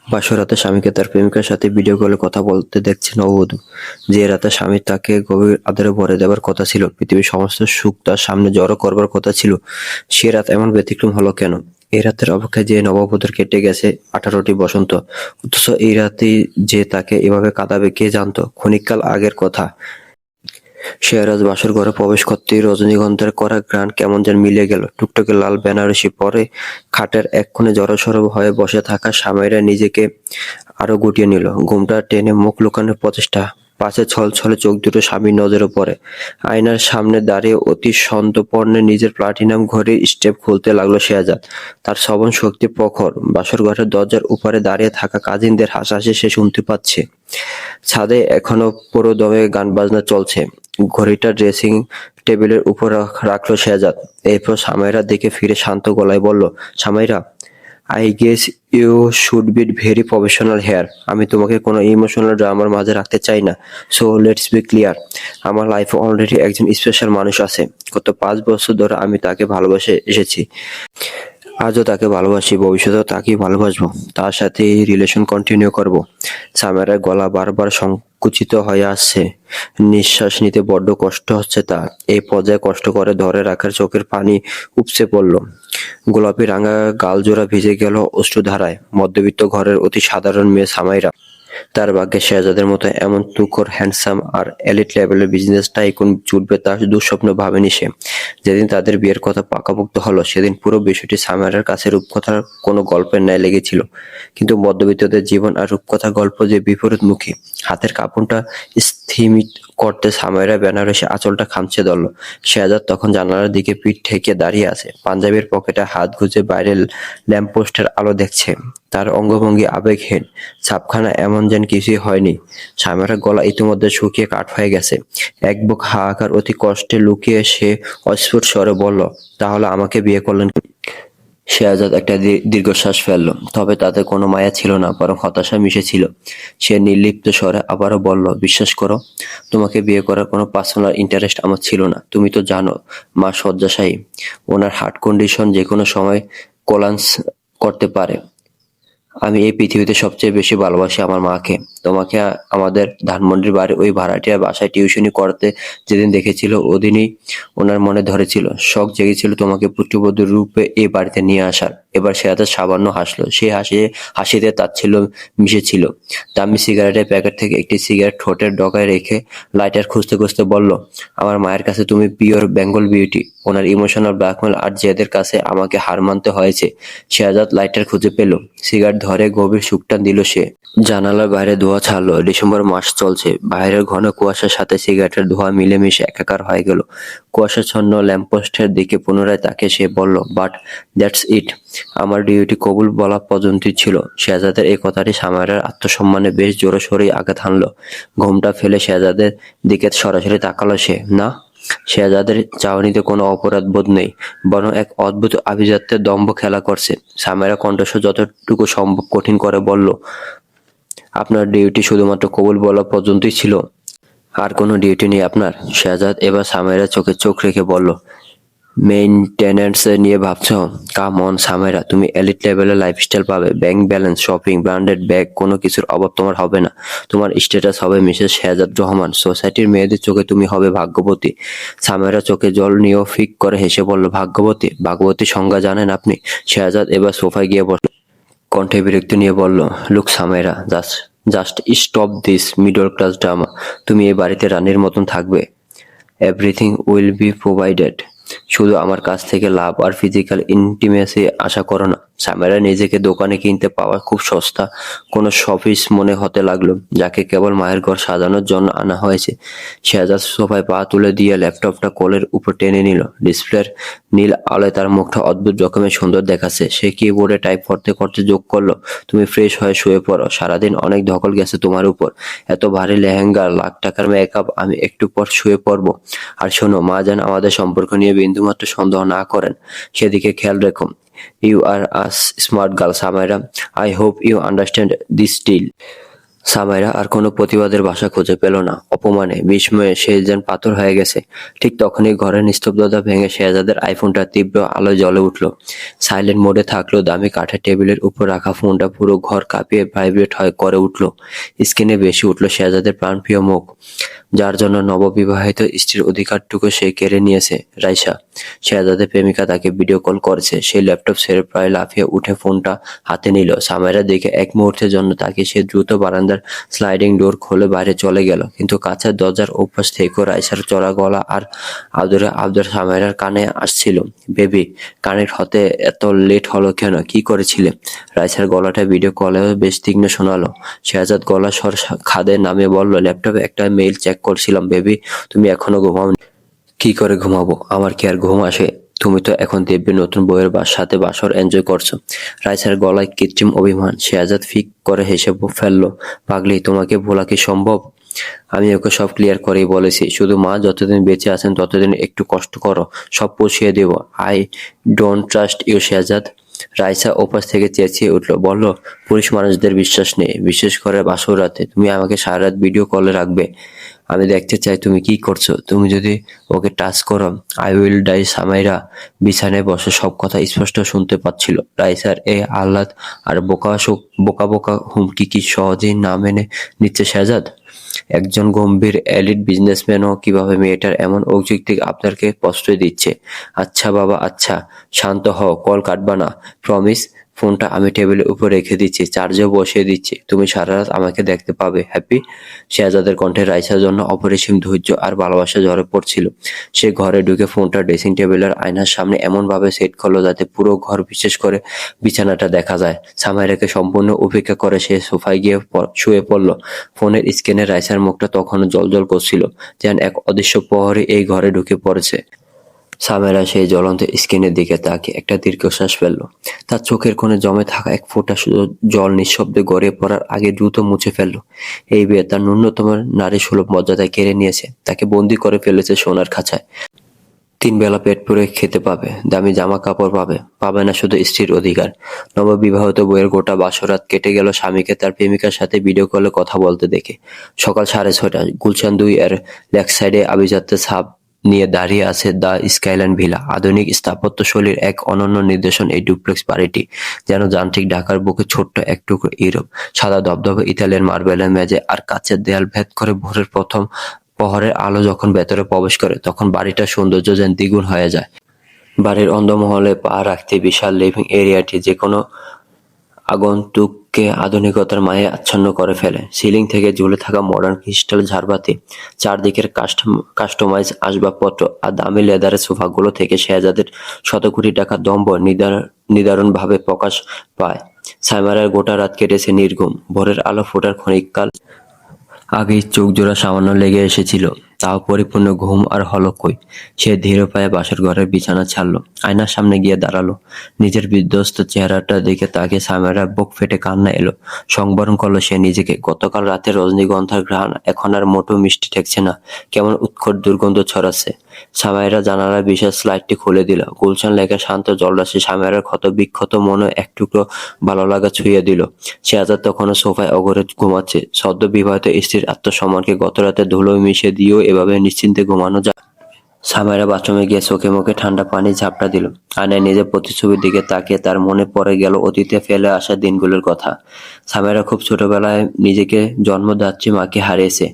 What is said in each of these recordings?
বাসরাতে স্বামীকে তার প্রেমিকার সাথে ভিডিও কলে কথা বলতে দেখছে নববধূ। যে রাতে স্বামী তাকে গভীর আদরে ভরে দেবার কথা ছিল, পৃথিবীর সমস্ত সুখ তার সামনে জড়ো করবার কথা ছিল, সে রাত এমন ব্যতিক্রম হলো কেন? এই রাতের অপেক্ষায় যে নববধূর কেটে গেছে 18টি বসন্ত, অথচ এই রাতেই যে তাকে এভাবে কাঁদাবে কে জানতো? ক্ষণিককাল আগের কথা। শেহরাজ বাসর ঘরে প্রবেশ করতেই রজনীগন্ধার কড়া ঘ্রাণ কেমন যেন মিলিয়ে গেল। টুকটুকে লাল বেনারসি পরে খাটের এক কোণে জড়সড় হয়ে বসে থাকা স্বামীরা নিজেকে আরো গুটিয়ে নিল। ঘোমটা টেনে মুখ লুকানোর প্রচেষ্টা, পাছে ছলছলে চোখ দুটো স্বামীর নজরে পড়ে। আয়নার সামনে দাঁড়িয়ে অতি সন্তর্পণে নিজের প্লাটিনাম ঘড়ির স্টেপ খুলতে লাগলো শেহজাদ। তার শ্রবণ শক্তি প্রখর। বাসর ঘরের দরজার উপরে দাঁড়িয়ে থাকা কাজিনদের হাসাহাসি সে শুনতে পাচ্ছে। ছাদে এখনো পুরো দমে গান বাজনা চলছে। ঘড়িটা ড্রেসিং টেবিলের উপর রাখলো শেহজাদ। এরপর সামাইরার দিকে ফিরে শান্ত গলায় বলল, Samaira, I guess you should be very professional here. আমি তোমাকে কোনো ইমোশনাল ড্রামার মাঝে রাখতে চাই না। So let's be clear. আমার লাইফে অলরেডি একজন স্পেশাল মানুষ আছে। গত 5 বছর ধরে আমি তাকে ভালোবেসে এসেছি। আজও তাকে ভালোবাসি, ভবিষ্যতেও তাকেই ভালোবাসবো। তার সাথে এই রিলেশন কন্টিনিউ করব। সামেরার গলা বারবার সংকুচিত হয়ে আসছে। নিঃশ্বাস নিতে বড্ড কষ্ট হচ্ছে তার। এই পর্যায়ে কষ্ট করে ধরে রাখার চোখের পানি উপচে পড়ল। গোলাপি রাঙা গালজোড়া ভিজে গেল অশ্রুধারায়। মধ্যবিত্ত ঘরের অতি সাধারণ মেয়ে সামাইরা। তার ভাগ্যে শেহজাদের মতো এমন তুখোড়, হ্যান্ডসাম আর এলিট লেভেলের বিজনেস টাইকুন জুটবে তার দুঃস্বপ্ন ভাবেনি সে। যেদিন তাদের বিয়ের কথা পাকাপোক্ত হলো, সেদিন পুরো বিষয়টি সামাইরার কাছে রূপকথার কোনো গল্পের ন্যায় লেগেছিল। কিন্তু মধ্যবিত্তদের জীবন আর রূপকথার গল্প যে বিপরীতমুখী। হাতের কাপড়টা স্থিমিত করতে সামাইরা বেনারসি আঁচলটা খামচে ধরল। শেহজাদ তখন জানালার দিকে পিঠ ঠেকে দাঁড়িয়ে আছে। পাঞ্জাবির পকেটে হাত গুজে বাইরের ল্যাম্পপোস্টের আলো দেখছে। তার অঙ্গভঙ্গি আবেগহীন, ছাপখানা এমন যেন কিছুই হয়নি। সামেরার গলা ইতিমধ্যে শুকিয়ে কাঠ হয়ে গেছে। এক বুক হাহাকার অতি কষ্টে লুকিয়ে সে অস্ফুট স্বরে বলল, তাহলে আমাকে বিয়ে করলেন কেন? শেহজাদ একটা দীর্ঘশ্বাস ফেলল, তবে তাতে কোনো মায়া ছিল না, বরং হতাশা মিশেছিল। সে নির্লিপ্ত স্বরে আবারও বলল, বিশ্বাস করো, তোমাকে বিয়ে করার কোনো পার্সোনাল ইন্টারেস্ট আমার ছিল না। তুমি তো জানো মা শয্যাশায়ী, ওনার হার্ট কন্ডিশন যে কোনো সময় কোলাপস করতে পারে। আমি এই পৃথিবীতে সবচেয়ে বেশি ভালোবাসি আমার মাকে। তোমাকে আমাদের ধানমন্ডির বাড়ির ওই ভাড়াটিয়ার বাসায় টিউশনি করতে যেদিন দেখেছিল, ওদিনই ওনার মনে ধরেছিল, শখ জেগেছিল তোমাকে পুত্রবধূর রূপে এই বাড়িতে নিয়ে আসার। এবার সে এত সামান্য হাসলো। সেই হাসিতে তাচ্ছিল্য মিশেছিল। দামি সিগারেটের প্যাকেট থেকে একটি সিগারেট ঠোঁটের ডগায় রেখে লাইটার খুঁজতে খুঁজতে বলল, আমার মায়ের কাছে তুমি পিওর বেঙ্গল বিউটি। ওনার ইমোশনাল ব্ল্যাকমেল আর জেদের কাছে আমাকে হার মানতে হয়েছে। শেহজাদ লাইটার খুঁজে পেল। সিগারেট ধরে গভীর সুখটান দিল সে। জানালার বাইরে ধোঁয়া ছাড়লো। ডিসেম্বর মাস চলছে। বাইরের ঘন কুয়াশার সাথে সিগারেটের ধোঁয়া মিলেমিশে একাকার হয়ে গেল। কুয়াশাচ্ছন্ন ল্যাম্পপোস্টের দিকে পুনরায় তাকে সে বলল, বাট দ্যাটস ইট। আমার ডিউটি কবুল বলা পর্যন্তই ছিল। শেহজাদের এই কথাটি সামাইরার আত্মসম্মানে বেশ জোরসোরেই আঘাত হানল। ঘোমটা ফেলে শেহজাদের দিকে সরাসরি তাকালো সে। না, শেহজাদের চাহনিতে কোনো অপরাধ বোধ নেই, বরং এক অদ্ভুত আভিজাত্যের দম্ভ খেলা করছে। সামাইরা কণ্ঠস্বর যতটুকু সম্ভব কঠিন করে বলল, আপনার ডিউটি শুধুমাত্র কবুল বলা পর্যন্তই ছিল? আর কোনো ডিউটি নেই আপনার? শেহজাদ এবার সামাইরার চোখে চোখ রেখে বলল, মেইনটেনেন্স নিয়ে ভাবছো? কাম অন সামাইরা, তুমি এলিট লেভেলের লাইফস্টাইল পাবে, bank balance, shopping, branded bag, কোনো কিছুর অভাব তোমার হবে না। তোমার স্ট্যাটাস হবে মিসেস শেহজাদ রহমান। সোসাইটির মেয়েদের চোখে তুমি হবে ভাগ্যবতী। সামাইরা চোখে জল নিয়েও ফিক করে হেসে বলল, ভাগ্যবতী? ভাগ্যবতীর সংজ্ঞা জানেন আপনি? শেহজাদ এবার সোফায় গিয়ে বসল। কণ্ঠে বিরক্তি নিয়ে বলল, look Samaira, just stop this middle class drama. তুমি এই বাড়িতে রানীর মতন থাকবে। Everything will be provided. শুধু আমার কাছ থেকে লাভ আর ফিজিক্যাল ইন্টিমেসি আশা করো না। সামেরা নিজেকে দোকানে কিনতে পাওয়া খুব সস্তা কোনো শপিস মনে হতে লাগলো, যাকে কেবল মায়ের ঘর সাজানোর জন্য আনা হয়েছে। শেহজাদ সোফায় পা তুলে দিয়ে ল্যাপটপটা কোলের উপর টেনে নিল। ডিসপ্লের নীল আলোয় তার মুখটা অদ্ভুত রকমের সুন্দর দেখাচ্ছে। সে কিবোর্ডে টাইপ করতে করতে যোগ করলো, তুমি ফ্রেশ হয়ে শুয়ে পড়ো। সারাদিন অনেক ধকল গেছে তোমার উপর। এত ভারী লেহেঙ্গা, লাখ টাকার মেকআপ, আমি একটু পর শুয়ে পড়বো। আর শোনো, মা যেন আমাদের সম্পর্ক নিয়ে বিন্দুমাত্র সন্দেহ না করেন, সেদিকে খেয়াল রেখো। You are a smart girl Samaira, I hope you understand this deal. Samaira আর কোনো প্রতিবাদের ভাষা খুঁজে পেল না। অপমানে বিস্ময়ে সে যেন পাথর হয়ে গেছে। ঠিক তখনই ঘরের নিস্তব্ধতা ভেঙে শেহজাদের আইফোনটা তীব্র আলোয় জ্বলে উঠল। সাইলেন্ট মোডে থাকলেও দামি কাঠের টেবিলের উপর রাখা ফোনটা পুরো ঘর কাঁপিয়ে ভাইব্রেট করে উঠল। স্ক্রিনে ভেসে উঠল শেহজাদের প্রাণপ্রিয় মুখ, যার জন্য নববিবাহিত স্ত্রীর অধিকারটুকু সে কেড়ে নিয়েছে। রাইসা, শেহজাদের প্রেমিকা, তাকে ভিডিও কল করেছে। সে ল্যাপটপ ছেড়ে প্রায় লাফিয়ে উঠে ফোনটা হাতে নিল। সামাইরা দেখে এক মুহূর্তের জন্য তাকে সে দ্রুত বারান্দার স্লাইডিং ডোর খুলে বাইরে চলে গেল। কিন্তু কাঁচের দরজার অভ্যাস থেকেও রাইসার চড়া গলা আর আদর সামাইরার কানে আসছিল। বেবি, কানেক্ট হতে এত লেট হলো কেন? কি করেছিলে? রাইসার গলাটা ভিডিও কলেও বেশ তীক্ষ্ণ শোনালো। শেহজাদ গলা স্বর খাদে নামিয়ে বলল, ল্যাপটপে একটা মেইল চেক করছিলাম বেবি। তুমি এখনো ঘুমাওনি? কি করে ঘুমাবো? আমার কি আর ঘুম আসে? তুমি তো এখন দিব্যি নতুন বউয়ের সাথে বাসর এনজয় করছো। রাইসার গলায় কৃত্রিম অভিমান। শেহজাদ ফিক করে হেসে ফেললো। পাগলি, তোমাকে ভোলা কি সম্ভব? আমি ওকে সব ক্লিয়ার করেই বলেছি। শুধু মা যতদিন বেঁচে আছেন ততদিন একটু কষ্ট করো, সব পুষিয়ে দেব। I don't trust you Shehzad. Raisa ওপাশ থেকে চেঁচিয়ে উঠল, বলল, পুরুষ মানুষদের বিশ্বাস নেই, বিশেষ করে বাসর রাতে। তুমি আমাকে সারা রাত ভিডিও কলে রাখবে? আমি দেখতে চাই তুমি কি করছো। তুমি যদি ওকে টাচ করো, আই উইল ডাই। সামাইরা বিছানায় বসে সব কথা স্পষ্ট শুনতে পাচ্ছিল। রাইসার এই আহ্লাদ আর বোকা বোকা হুমকি কি সহজেই না মেনে নিচ্ছে শেহজাদ? একজন গম্ভীর এলিট বিজনেসম্যানও কিভাবে মেয়েটার এমন অযৌক্তিক আবদারকে প্রশ্রয় দিচ্ছে? আচ্ছা বাবা, আচ্ছা, শান্ত হও, কল কাটবা না, প্রমিস। ফোনটা আমি টেবিলের উপর রেখে দিচ্ছি, চার্জেও বসিয়ে দিচ্ছি। তুমি সারা রাত আমাকে দেখতে পাবে, হ্যাপি? শেহজাদের কণ্ঠে রাইসার জন্য অপরিসীম ধৈর্য আর ভালোবাসা ঝরে পড়ছিল। সে ঘরে ঢুকে ফোনটা ড্রেসিং টেবিলের আয়নার সামনে এমনভাবে সেট করলো যাতে পুরো ঘর, বিশেষ করে বিছানাটা দেখা যায়। সামাইরাকে সম্পূর্ণ উপেক্ষা করে সে সোফায় গিয়ে শুয়ে পড়ল। ফোনের স্ক্রিনে রাইসার মুখটা তখনও জ্বলজ্বল করছিল, যেন এক অদৃশ্য প্রহরী এই ঘরে ঢুকে পড়েছে। সামেরা সেই জ্বলন্ত স্ক্রিনের দিকে তাকিয়ে একটা দীর্ঘশ্বাস ফেলল। তার চোখের কোণে জমে থাকা এক ফোঁটা জল নিঃশব্দে গড়িয়ে পড়ার আগে দ্রুত মুছে ফেলল। এই বিয়ে তার ন্যূনতম নারী সুলভ মর্যাদায় কেড়ে নিয়েছে। তাকে বন্দি করে ফেলেছে সোনার খাঁচায়। 3 বেলা পেট পুরে খেতে পাবে, দামি জামা কাপড় পাবে, পাবে না শুধু স্ত্রীর অধিকার। নববিবাহিত বইয়ের গোটা বাসরাত কেটে গেল স্বামীকে তার প্রেমিকার সাথে ভিডিও কলে কথা বলতে দেখে। সকাল 6:30, গুলশান 2 এর লেক সাইডে আভিজাত্যের ছাপ নিয়ে দাঁড়িয়ে আছে দ্য স্কাইল্যান্ড ভিলা। আধুনিক স্থাপত্যশৈলীর এক অনন্য নিদর্শন এই ডুপ্লেক্স বাড়িটি, যেন যান্ত্রিক ঢাকার বুকে ছোট্ট এক টুকরো ইউরোপ। সাদা ধবধবে ইতালিয়ান মার্বেলের মেঝে আর কাচের দেয়াল ভেদ করে ভোরের প্রথম প্রহরের আলো যখন ভেতরে প্রবেশ করে, তখন বাড়িটার সৌন্দর্য যেন দ্বিগুণ হয়ে যায়। বাড়ির অন্দরমহলে পা রাখতে বিশাল লিভিং এরিয়াটি যেকোনো আগন্তুককে আধুনিকতার মায়ে আচ্ছন্ন করে ফেলে। সিলিং থেকে ঝুলে থাকা মডার্ন ক্রিস্টাল ঝাড়বাতি, চারদিকের কাস্টমাইজ আসবাবপত্র আর দামি লেদারের সোফাগুলো থেকে শেহজাদের শতকোটি টাকার দম্ভ নিদারুণভাবে প্রকাশ পায়। সাইমারার গোটা রাত কেটেছে নির্ঘুম। ভোরের আলো ফোটার ক্ষণিককাল আগেই চোখ জোড়া সামান্য লেগে এসেছিল, তাও পরিপূর্ণ ঘুম আর হলো কই। সে ধীর পায়ে বাসর ঘরের বিছানা ছাড়লো, আয়নার সামনে গিয়ে দাঁড়ালো। নিজের বিধ্বস্ত চেহারাটা দেখে তাকে সামেরার বুক ফেটে কান্না এলো। সংবরণ করলো সে নিজেকে। গতকাল রাতে রজনীগন্ধার ঘ্রাণ এখন আর মোটেও মিষ্টি ঠেকছে না, কেমন উৎকট দুর্গন্ধ ছড়াচ্ছে। সামাইরা জানালার বিশাল স্লাইডটি খুলে দিল। গুলশান লেকের শান্ত জলরাশি সামাইরার ক্ষত বিক্ষত মনে এক টুকরো ভালো লাগা ছুঁয়ে দিল। শেহজাদ তখনও সোফায় অঘরে ঘুমাচ্ছে। সদ্য বিবাহিত স্ত্রীর আত্মসম্মানকে গতরাতে ধুলোয় মিশিয়ে দিয়েও এভাবে নিশ্চিন্তে ঘুমানো যায়? সামাইরা বাথরুমে গিয়ে চোখে মুখে ঠান্ডা পানি ঝাপটা দিল। আয়নায় নিজের প্রতিচ্ছবির দিকে তাকিয়ে তার মনে পড়ে গেল অতীতে ফেলে আসা দিনগুলোর কথা। সামাইরা খুব ছোটবেলায় নিজেকে জন্মদাত্রী মাকে হারিয়েছে।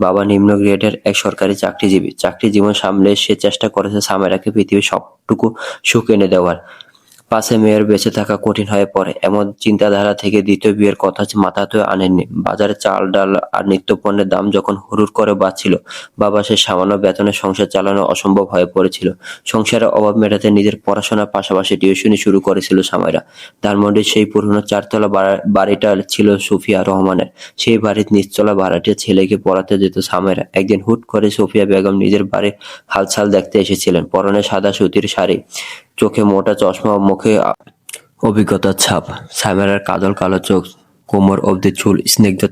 বাবা নিম্ন গ্রেডের এক সরকারি চাকরিজীবী। চাকরি জীবন সামলে সে চেষ্টা করেছে সামাইরাকে পৃথিবীর সবটুকু সুখ এনে দেওয়ার। পাশে মেয়ের বেঁচে থাকা কঠিন হয়ে পড়ে, এমন চিন্তাধারা থেকে দ্বিতীয় বিয়ের কথা মাথাতেও আনেননি। বাজারে চাল, ডাল আর নিত্যপণ্যের দাম যখন হুড়ুড় করে বাড়ছিল, বাবা সে সামান্য বেতনে সংসার চালানো অসম্ভব হয়ে পড়েছিল। সংসারের অভাব মেটাতে নিজের পড়াশোনার পাশাপাশি টিউশনি শুরু করেছিল সামাইরা। ধানমন্ডির সেই পুরনো 4 তলা বাড়িটা ছিল সুফিয়া রহমানের। সেই বাড়ির নিচতলা ভাড়াটিয়া ছেলেকে পড়াতে যেত সামাইরা। একদিন হুট করে সুফিয়া বেগম নিজের বাড়ির হালচাল দেখতে এসেছিলেন। পরনে সাদা সুতির শাড়ি, চোখে মোটা চশমা, মুখে অভিজ্ঞতার ছাপ। সাইমারার কাজল কালো চোখ কোমর অবধি চুল, স্নিগ্ধ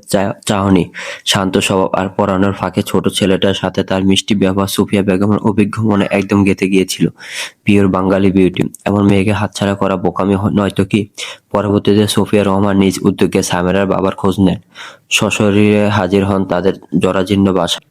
চাহনি, শান্ত স্বভাব আর পড়ানোর ফাঁকে ছোট ছেলেটার সাথে তার মিষ্টি ব্যবহার সুফিয়া বেগমের অভিজ্ঞ মনে একদম গেঁথে গিয়েছিল। পিওর বাঙালি বিউটি, এমন মেয়েকে হাতছাড়া করা বোকামি নয়তো কি? পরবর্তীতে সুফিয়া রহমান নিজ উদ্যোগে সামেরার বাবার খোঁজ নেন। সশরীরে হাজির হন তাদের জরাজীর্ণ বাসায়।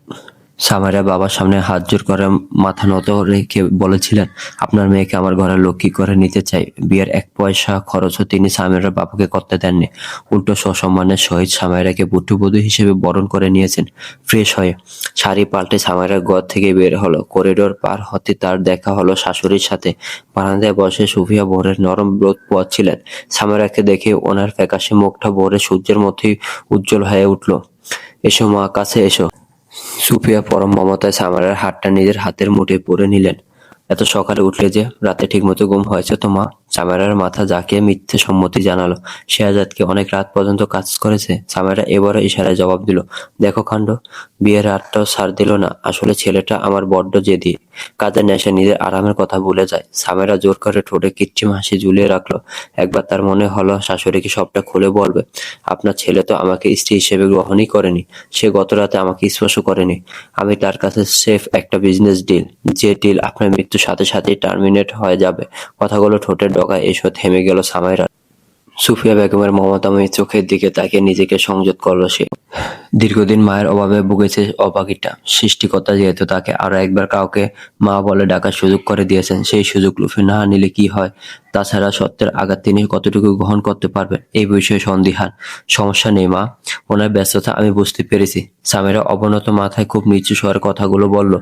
সামেরা বাবার সামনে হাত জোড় করে মাথা নত রেখে বলেছিলেন, আপনার মেয়েকে আমার ঘরের লক্ষ্মী করে নিতে চাই। বিয়ের 1 পয়সা খরচও তিনি সামেরার বাবাকে করতে দেননি। উল্টো সসম্মানের সহিত সামেরাকে পুত্রবধূ হিসেবে বরণ করে নিয়েছেন। ফ্রেশ হয়ে শাড়ি পাল্টে সামেরা ঘর থেকে বের হলো। করিডোর পার হতে তার দেখা হলো শাশুড়ির সাথে। বারান্দায় বসে সুফিয়া ভোরের নরম রোদ পোয়াচ্ছিলেন। সামেরাকে দেখে ওনার ফ্যাকাশে মুখটা ভোরে সূর্যের মতোই উজ্জ্বল হয়ে উঠল। এসো মা, কাছে এসো। সুফিয়া পরম মমতায় সামেরার হাতটা নিজের হাতের মুঠোয় পরে নিলেন। এত সকালে উঠলে যে? রাতে ঠিকমতো ঘুম হয়েছে তো মা? সামেরার মাথা ঝাঁকিয়ে মিথ্যে সম্মতি জানালো। শেহজাদকে অনেক রাত পর্যন্ত কাজ করেছে। সামেরা এবারে ইশারায় জবাব দিল, দেখো কাণ্ড, বিয়ের রাতটাও ছাড় দিল না। আসলে ছেলেটা আমার বড্ড জেদি, কাজের নেশে নিজের আরামের কথা ভুলে যায়। সামেরা জোর করে ঠোঁটে কৃত্রিম হাসি ঝুলিয়ে রাখলো। একবার তার মনে হলো শাশুড়িকে সবটা খুলে বলবে, আপনার ছেলে তো আমাকে স্ত্রী হিসেবে গ্রহণই করেনি, সে গত রাতে আমাকে স্পর্শ করেনি। আমি তার কাছে সেফ একটা বিজনেস ডিল, যে ডিল আপনার মৃত্যুর সাথে সাথেই টার্মিনেট হয়ে যাবে। কথাগুলো ঠোঁটের ডগায় এসে থেমে গেল সামেরা। সুফিয়া বেগমের মমতাময়ী চোখের দিকে তাকিয়ে নিজেকে সংযত করল সে। দীর্ঘদিন মায়ের অভাবে ভুগেছে অপাকিটা। সৃষ্টিকর্তা যেহেতু তাকে আরো একবার কাউকে মা বলে ডাকার সুযোগ করে দিয়েছেন, সেই সুযোগ লুফে না নিলে কি হয়? তাছাড়া সত্যের আঘাত তিনি কতটুকু গ্রহণ করতে পারবেন এই বিষয়ে সন্দিহান। সমস্যা নেই মা, ওনার ব্যস্ততা আমি বুঝতে পেরেছি। সামেরা অবনত মাথায় খুব নিচু স্বরে কথাগুলো বলল।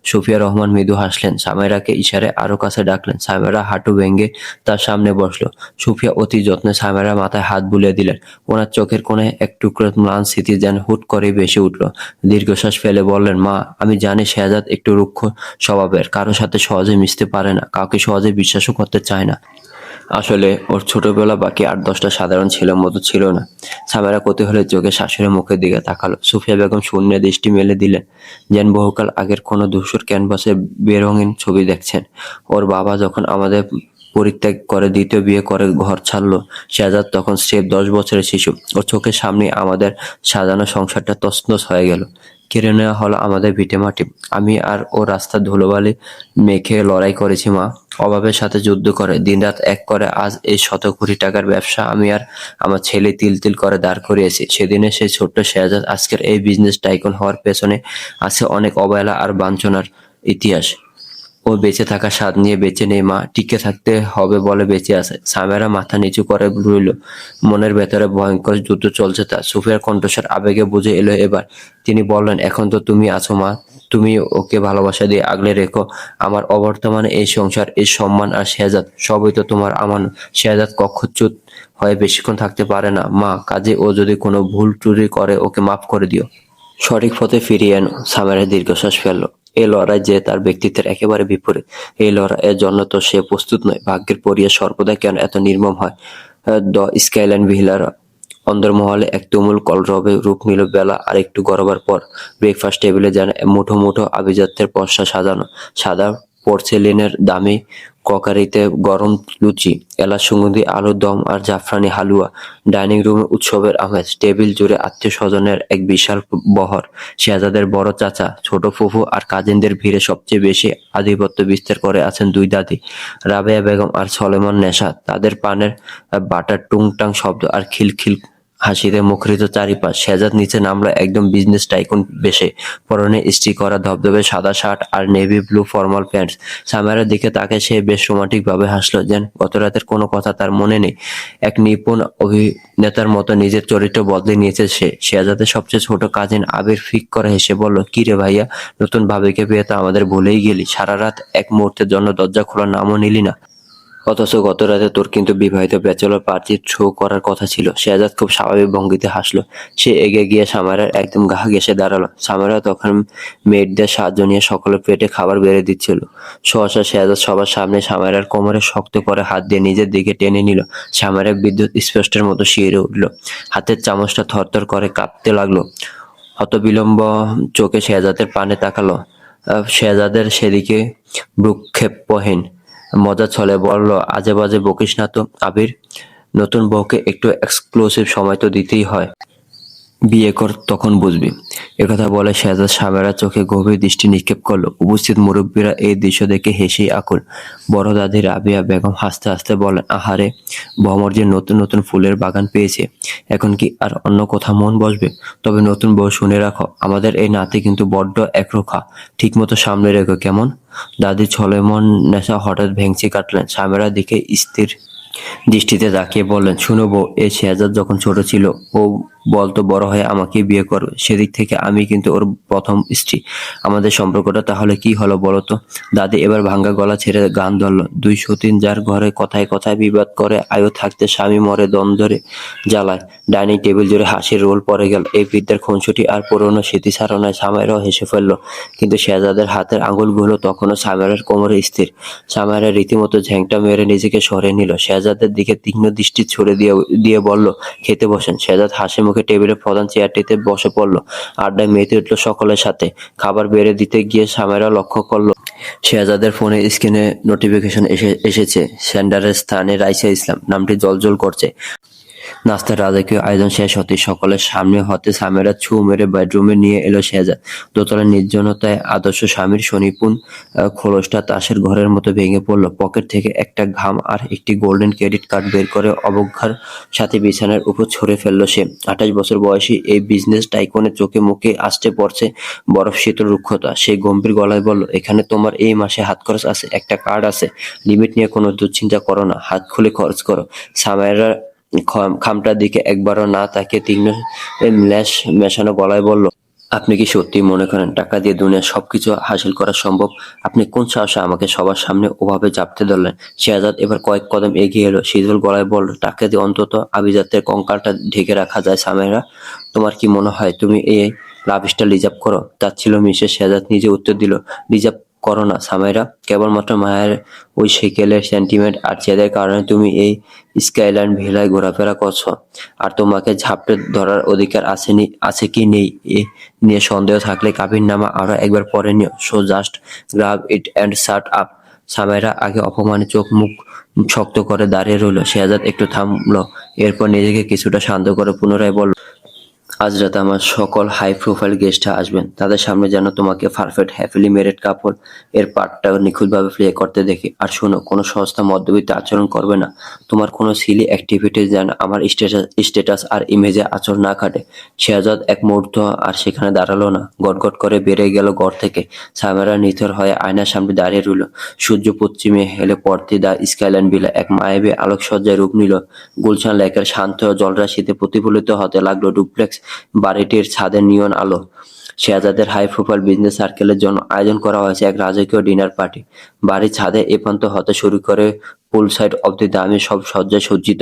সুফিয়া রহমান মৃদু হাসলেন, সামেরাকে ইশারায় আরো কাছে ডাকলেন। সামেরা হাঁটু ভেঙে তার সামনে বসলো। সুফিয়া অতি যত্নে সামেরার মাথায় হাত বুলিয়ে দিলেন। ওনার চোখের কোণে এক টুকরো ম্লান স্মৃতি যেন হুট করে ভেসে উঠল। দীর্ঘশ্বাস ফেলে বললেন, মা আমি জানি শেহজাদ একটু রুক্ষ স্বভাবের, কারোর সাথে সহজে মিশতে পারে না, কাউকে সহজে বিশ্বাসও করতে চায় না। আসলে ওর ছোটবেলা বাকি 8-10টা সাধারণ ছেলের মতো ছিল না। সামেরা কৌতূহলের চোখে শাশুড়ির মুখের দিকে তাকালো। সুফিয়া বেগম শূন্য দৃষ্টি মেলে দিলেন, যেন বহুকাল আগের কোনো ধূসর ক্যানভাসে বেরঙিন ছবি দেখছেন। ওর বাবা যখন আমাদের পরিত্যাগ করে দ্বিতীয় বিয়ে করে ঘর ছাড়লো, শেহজাদ তখন স্রেফ 10 বছরের শিশু। ওর চোখের সামনে আমাদের সাজানো সংসারটা তছনছ হয়ে গেল। কেড়ে নেওয়া হলো আমাদের ভিটেমাটি। আমি আর ও রাস্তার ধুলোবালি মেখে লড়াই করেছি মা, অভাবের সাথে যুদ্ধ করে দিনরাত এক করে আজ এই 100 কোটি টাকার ব্যবসা আমি আর আমার ছেলে তিল তিল করে দাঁড় করিয়েছি। সেদিনে সেই ছোট্ট শেহজাদ আজকের এই বিজনেস টাইকুন হওয়ার পেছনে আছে অনেক অবহেলা আর বাঞ্ছনার ইতিহাস। ও বেঁচে থাকার স্বাদ নিয়ে বেঁচে নেই মা, টিকে থাকতে হবে বলে বেঁচে আছে। সামেরা মাথা নিচু করে রইল। মনের ভেতরে ভয়ঙ্কর যুদ্ধ চলছে তার। সুফিয়ার কণ্ঠস্বর আবেগে বুঝে এলো এবার। তিনি বললেন, এখন তো তুমি আছো মা, তুমি ওকে ভালোবাসা দিয়ে আগলে রেখো। আমার অবর্তমানে এই সংসার, এই সম্মান আর শেহজাদ সবই তো তোমার আমানত। শেহজাদ কক্ষচ্যুত হয়ে বেশিক্ষণ থাকতে পারে না মা, কাজে ও যদি কোনো ভুল ত্রুটি করে ওকে মাফ করে দিও। সঠিক পথে ফিরিয়ে এনো। সামেরা দীর্ঘশ্বাস ফেলল। এই লড়াই যে তার ব্যক্তিত্বের একেবারে বিপরীত। এই লড়াইয়ের জন্য তো সে প্রস্তুত নয়। ভাগ্যের পরিহাস সর্বদা কেন এত নির্মম হয়? দ্য স্কাইলাইন ভিলার অন্দরমহলে এক তুমুল কলরবে রূপ নিল বেলা আর একটু গড়াবার পর। ব্রেকফাস্ট টেবিলে যেন মুঠো মুঠো আভিজাত্যের পসরা সাজানো। সাদা পোর্সেলিনের দামি ক্রকারিতে গরম লুচি, এলাচ সুগন্ধি আলুর দম আর জাফরানি হালুয়া। ডাইনিং রুমে উৎসবের আমেজ। টেবিল জুড়ে আত্মীয় স্বজনের এক বিশাল বহর। শেহজাদের বড় চাচা, ছোট ফুফু আর কাজিনদের ভিড়ে সবচেয়ে বেশি আধিপত্য বিস্তার করে আছেন 2 দাদি, রাবেয়া বেগম আর সলেমান নেশাদ। তাদের পানের বাটার টুংটাং শব্দ আর খিলখিল হাসিতে মুখরিত চারিপাশ। শেহজাদ নিচে নামলো একদম বিজনেস টাইকুন বেশে, পরনে ইস্ত্রি করা ধবধবে সাদা শার্ট আর নেভি ব্লু ফর্মাল প্যান্টস। সামেরার দিকে তাকে সে বেশ রোমান্টিক ভাবে হাসলো, যেন গত রাতের কোনো কথা তার মনে নেই। এক নিপুণ অভিনেতার মতো নিজের চরিত্র বদলে নিয়েছে সে। শেহজাদের সবচেয়ে ছোট কাজিন আবির ফিক করে হেসে বলল, কি রে ভাইয়া, নতুন ভাবিকে পেয়ে তো আমাদের ভুলেই গেলি। সারা রাত এক মুহূর্তের জন্য দরজা খোলার নামও নিলি না। অথচ গত রাতে তোর কিন্তু বিবাহিত ব্যাচেলর পার্টির শো করার কথা ছিল। শেহজাদ খুব স্বাভাবিক ভঙ্গিতে হাসলো। সে এগিয়ে গিয়ে সামেরার একদম গা ঘেঁষে দাঁড়ালো। সামেরা তখন মেয়েদের সাহায্য নিয়ে সকলের পেটে খাবার বেড়ে দিচ্ছিল। সহসা শেহজাদ সবার সামনে সামেরার কোমরে শক্ত করে হাত দিয়ে নিজের দিকে টেনে নিল। সামেরা বিদ্যুৎ স্পষ্টের মতো শিহরে উঠল। হাতের চামচটা থরথর করে কাঁপতে লাগলো। হতবিলম্ব চোখে শেহজাদের পানে তাকালো। শেহজাদের সেদিকে ভ্রুক্ষেপহীন মজা ছলে বলল, আজে বাজে বকিস না তো আবির। নতুন বউকে একটু এক্সক্লুসিভ সময় তো দিতেই হয়। বিয়ে কর, তখন বুঝবি। একথা বলে শেহজাদ সামেরার চোখে গভীর দৃষ্টি নিক্ষেপ করলো। উপস্থিত মুরব্বীরা এই দৃশ্য দেখে হেসেই আকুল। বড় দাদি রাবিয়া বেগম হাসতে হাসতে বলেন, আহারে, ভমর যে নতুন নতুন ফুলের বাগান পেয়েছে, এখন কি আর অন্য কোথাও মন বসবে? তবে নতুন বউ, শুনে রাখো, আমাদের এই নাতি কিন্তু বড্ড একরোখা, ঠিক মতো সামলে রেখো কেমন? দাদি ছলেমন নেশা হঠাৎ ভেঙচি কাটলেন। সামেরার দিকে স্থির দৃষ্টিতে তাকিয়ে বললেন, শুনো বউ, এই শেহজাদ যখন ছোট ছিল ও বলতো বড় হয়ে আমাকে বিয়ে করবে। সেদিক থেকে আমি কিন্তু ওর প্রথম স্ত্রী। আমাদের সম্পর্কটা তাহলে কি হলো বলো তো? দাদি এবার ভাঙ্গা গলা ছেড়ে গান ধরল। দুই সতীন যার ঘরে কথায় কথায় বিবাদ করে, আয়ু থাকতে স্বামী মরে দ্বন্দ্বে জ্বালায়। ডাইনিং টেবিল জুড়ে হাসির রোল পড়ে গেল। এই বৃদ্ধের খুনসুটি আর পুরনো স্মৃতিচারণায় সামেরাও হেসে ফেলল। কিন্তু শেহজাদের হাতের আঙুলগুলো তখনও সামেরার কোমরে স্থির। সামেরা রীতিমতো ঝ্যাংটা মেরে নিজেকে সরিয়ে নিল। শেহজাদের দিকে তীক্ষ্ণ দৃষ্টি ছুড়ে দিয়ে বলল, খেতে বসেন। শেহজাদ হাসি মুখে টেবিলের প্রধান চেয়ারটিতে বসে পড়ল। আড্ডায় মেতে উঠল সকলের সাথে। খাবার বেড়ে দিতে গিয়ে সামেরা লক্ষ্য করল শেহজাদের ফোনে স্ক্রিনে নোটিফিকেশন এসেছে। সেন্ডারের স্থানে রাইসা ইসলাম নামটি জ্বলজ্বল করছে। নাস্তার রাজকীয় আয়োজন শেষ হতেই সকলের সামনে হতে সামেরা ছু মেরে বেডরুমে নিয়ে এলো শেহজাদ। দোতলার নির্জনতায় আদর্শ স্বামীর সুনিপুণ খোলসটা তাসের ঘরের মতো ভেঙে পড়ল। পকেট থেকে একটা ঘাম আর একটি গোল্ডেন ক্রেডিট কার্ড বের করে অবজ্ঞার সাথে বিছানার উপর ছড়ে ফেলল সে। 28 বছর বয়সী এই বিজনেস টাইকুনের চোখে মুখে আসতে পড়ছে বরফ শীতল রুক্ষতা। সে গম্ভীর গলায় বলল, এখানে তোমার এই মাসে হাত খরচ আছে, একটা কার্ড আছে, লিমিট নিয়ে কোনো দুশ্চিন্তা করো না, হাত খুলে খরচ করো। সামেরা খামটার দিকে একবারও না তাকিয়ে তীক্ষ্ণ ম্লেষ মেশানো গলায় বলল, আপনি কি সত্যি মনে করেন টাকা দিয়ে দুনিয়ার সবকিছু হাসিল করা সম্ভব? আপনি কোন সাহসে আমাকে সবার সামনে ওভাবে চাপতে ধরলেন? শেহজাদ এবার কয়েক কদম এগিয়ে এলো, শীতল গলায় বলল, টাকা দিয়ে অন্তত আভিজাত্যের কঙ্কালটা ঢেকে রাখা যায় সামেরা। তোমার কি মনে হয় তুমি এই লাভিশটা রিজার্ভ করো? ছিল মিসেস শেহজাদ নিজে উত্তর দিল, রিজার্ভ করো না সামেরা, কেবলমাত্র মায়ের ওই সেকেলের সেন্টিমেন্ট আর জেদের কারণে তুমি এই স্কাইল্যান্ড ভিলায় ঘোরাফেরা করছো। আর তোমাকে ঝাপটে ধরার অধিকার আছে কি নেই এ নিয়ে সন্দেহ থাকলে কাবিননামা আরো একবার পড়ে নিও। So just grab it and shut up. Samera আগে অপমানে চোখ মুখ শক্ত করে দাঁড়িয়ে রইল। শেহজাদ একটু থামলো, এরপর নিজেকে কিছুটা শান্ত করে পুনরায় বলল, আজ রাতে আমার সকল হাই প্রোফাইল গেস্টরা আসবেন। তাদের সামনে যেন তোমাকে পারফেক্ট হ্যাপিলি ম্যারিড কাপল এর পার্টটা নিখুঁতভাবে প্লে করতে দেখি। আর শোনো, কোনো সস্তা মধ্যবিত্ত আচরণ করবে না। তোমার কোনো সিলি অ্যাক্টিভিটিস যেন আমার স্ট্যাটাস আর ইমেজে আঁচড় না কাটে। শেহজাদ এক মুহূর্ত আর সেখানে দাঁড়ালো না, গটগট করে বেরিয়ে গেল ঘর থেকে। সামেরা নিথর হয়ে আয়নার সামনে দাঁড়িয়ে রইল। সূর্য পশ্চিমে হেলে পড়তে দা স্কাইল্যান্ড বিলা এক মায়াবী আলোকসজ্জায় রূপ নিল। গুলশান লেকের শান্ত জলরাশিতে প্রতিফলিত হতে লাগলো ডুপ্লেক্স বাড়িটির ছাদের নিয়ন আলো। শেহজাদের হাই প্রোফাইল বিজনেস সার্কেলের জন্য আয়োজন করা হয়েছে এক রাজকীয় ডিনার পার্টি। বাড়ির ছাদে এ প্রান্ত হতে শুরু করে পুল সাইড অব্দি দামি সব সজ্জায় সজ্জিত।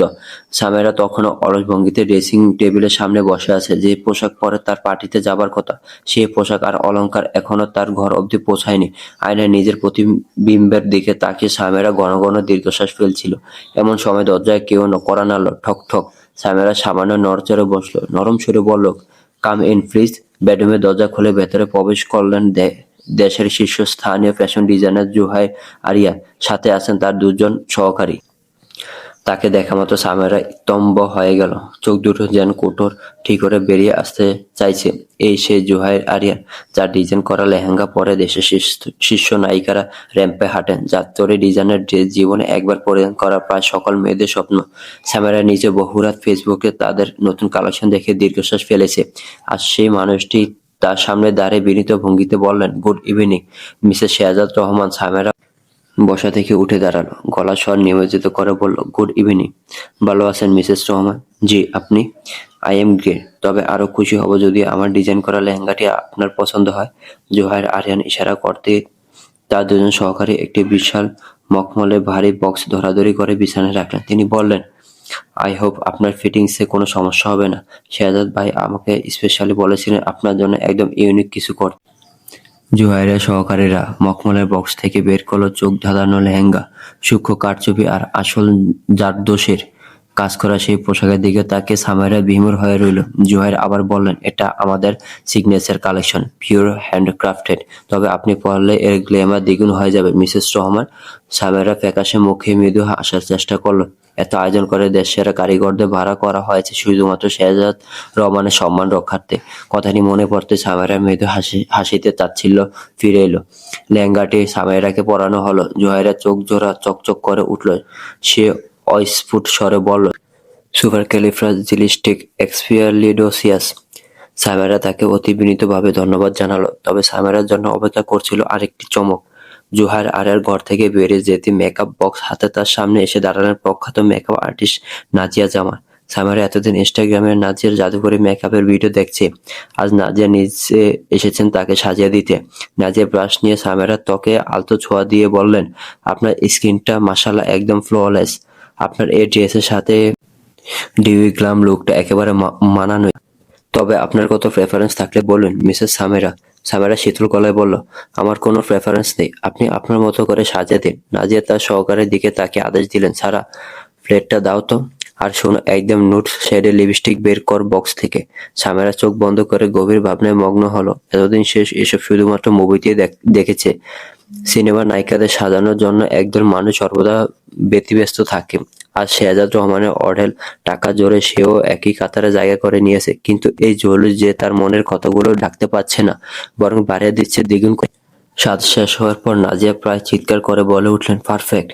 সামেরা তখনও অলস ভঙ্গিতে ড্রেসিং টেবিলের সামনে বসে আছে। যে পোশাক পরে তার পার্টিতে যাবার কথা, সেই পোশাক আর অলংকার এখনো তার ঘর অব্দি পৌঁছায়নি। আয়নায় নিজের প্রতিবিম্বের দিকে তাকিয়ে সামেরা ঘন ঘন দীর্ঘশ্বাস ফেলছিল। এমন সময় দরজায় কেউ কড়া নাড়ল, ঠক ঠক। সামেরা সামান্য নড়চড়ে বসলো, নরম সুরে বলল, কাম ইন প্লিজ। বেডরুমের দরজা খুলে ভেতরে প্রবেশ করলেন দেশের শীর্ষস্থানীয় ফ্যাশন ডিজাইনার জুহাইর আরিয়া। সাথে আছেন তার দুজন সহকারী। তাকে দেখা মাত্র সামেরা স্তম্ভ হয়ে গেল। চোখ দুটো যেন কোটর ঠিক করে বেরিয়ে আসতে চাইছে। এই সেই জুহাইর আরিয়ান, যার ডিজাইন করা লেহেঙ্গা পরে দেশের শীর্ষ নায়িকারা র্যাম্পে হাঁটেন, যার তৈরি ডিজাইনের ড্রেস জীবনে একবার পরিধান করা প্রায় সকল মেয়েদের স্বপ্ন। সামেরা নিজে বহুরাত ফেসবুকে তাদের নতুন কালেকশন দেখে দীর্ঘশ্বাস ফেলেছে। আর সেই মানুষটি তার সামনে দাঁড়িয়ে বিনীত ভঙ্গিতে বললেন, good evening Mrs Shehzad Rahman. Samera বসা থেকে উঠে দাঁড়ালো, গলার স্বর নিমজ্জিত করে বলল, গুড ইভিনিং। ভালো আছেন মিসেস রহমান? জি, আপনি? I am great. তবে আরো খুশি হব যদি আমার ডিজাইন করা লেহেঙ্গাটি আপনার পছন্দ হয়। জোহাইর আরিয়ান ইশারা করতে তার দুজন সহকারী একটি বিশাল মখমলে ভারী বক্স ধরাধরি করে বিছানায় রাখলেন। তিনি বললেন, আই হোপ আপনার ফিটিংসে কোনো সমস্যা হবে না। শেহজাদ ভাই আমাকে স্পেশালি বলেছিলেন আপনার জন্য একদম ইউনিক কিছু করতে। জুহাইরের সহকারীরা মখমলের বক্স থেকে বের করলো চোখ ধাঁধানো লেহেঙ্গা, সূক্ষ্ম কারচুপি আর আসল জারদোষের কাজ করা সেই পোশাকের দিকে তাকে সামাইরা বিমূঢ় হয়ে রইল। জুহাইর আবার বললেন, এটা আমাদের সিগনেচার কালেকশন, পিওর হ্যান্ডক্রাফটেড। তবে আপনি পরলে এর গ্ল্যামার দ্বিগুণ হয়ে যাবে মিসেস রহমান। সামাইরা ফ্যাকাশে মুখে মৃদু হাসার চেষ্টা করলো। এত আয়োজন করে দেশসেরা কারিগরদের ভাড়া করা হয়েছে শুধুমাত্র শেহজাদ রহমানের সম্মান রক্ষার্থে। কথাটি মনে পড়তে সামাইরার মৃদু হাসিতে তাচ্ছিল্য ফিরে এলো। লেহেঙ্গাটি সামাইরাকে পরানো হলো। জুহাইরা চোখ জোড়া চকচক করে উঠল। সে অস্ফুট স্বরে বলল, সুপারক্যালিফ্রাজিলিস্টিক এক্সপিয়ালিডোসিয়াস। সামাইরা তাকে অতি বিনীতভাবে ধন্যবাদ জানালো। তবে সামাইরার জন্য অপেক্ষা করছিল আরেকটি চমক। জুহাইর আরের ঘর থেকে বেরিয়ে যেতে মেকআপ বক্স হাতে তার সামনে এসে দাঁড়ালেন প্রখ্যাত মেকআপ আর্টিস্ট নাজিয়া জামান। সামাইরা এতদিন ইনস্টাগ্রামে নাজিয়ার জাদুকরি মেকআপের ভিডিও দেখছে। আজ নাজিয়া নিজে এসেছেন তাকে সাজিয়ে দিতে। নাজিয়া ব্রাশ নিয়ে সামাইরার ত্বকে আলতো ছোঁয়া দিয়ে বললেন, আপনার স্কিনটা মাশাআল্লাহ একদম ফ্ললেস। আপনার এই ড্রেসের সাথে ডিউই গ্লাম লুকটা একেবারে মানানই। তবে আপনার কত প্রেফারেন্স থাকলে বলুন মিসেস সামিরা। সামিরা শীতল গলায় বলল, আমার কোনো প্রেফারেন্স নেই, আপনি আপনার মতো করে সাজিয়ে দিন। নাজিয়া তার সহকারের দিকে তাকে আদেশ দিলেন, সারা প্লেটটা দাও তো। আর শোনো, একদম নুট শেডের লিপস্টিক বের কর বক্স থেকে। সামিরা চোখ বন্ধ করে গভীর ভাবনায় মগ্ন হলো। এতদিন সে এসব শুধুমাত্র মুভিতেই দেখেছে। সিনেমার নায়িকাদের সাজানোর জন্য একদল মানুষ সর্বদা ব্যতিব্যস্ত থাকে। আর শেহজাদ রহমানের অঢেল টাকা জোরে সেও একই কাতারে জায়গা করে নিয়েছে। কিন্তু এই জলুস যে তার মনের কথাগুলো ঢাকতে পারছে না, বরং বাড়িয়ে দিচ্ছে দ্বিগুণ করে। স্বাদ শেষ হওয়ার পর নাজিয়া প্রায় চিৎকার করে বলে উঠলেন, perfect,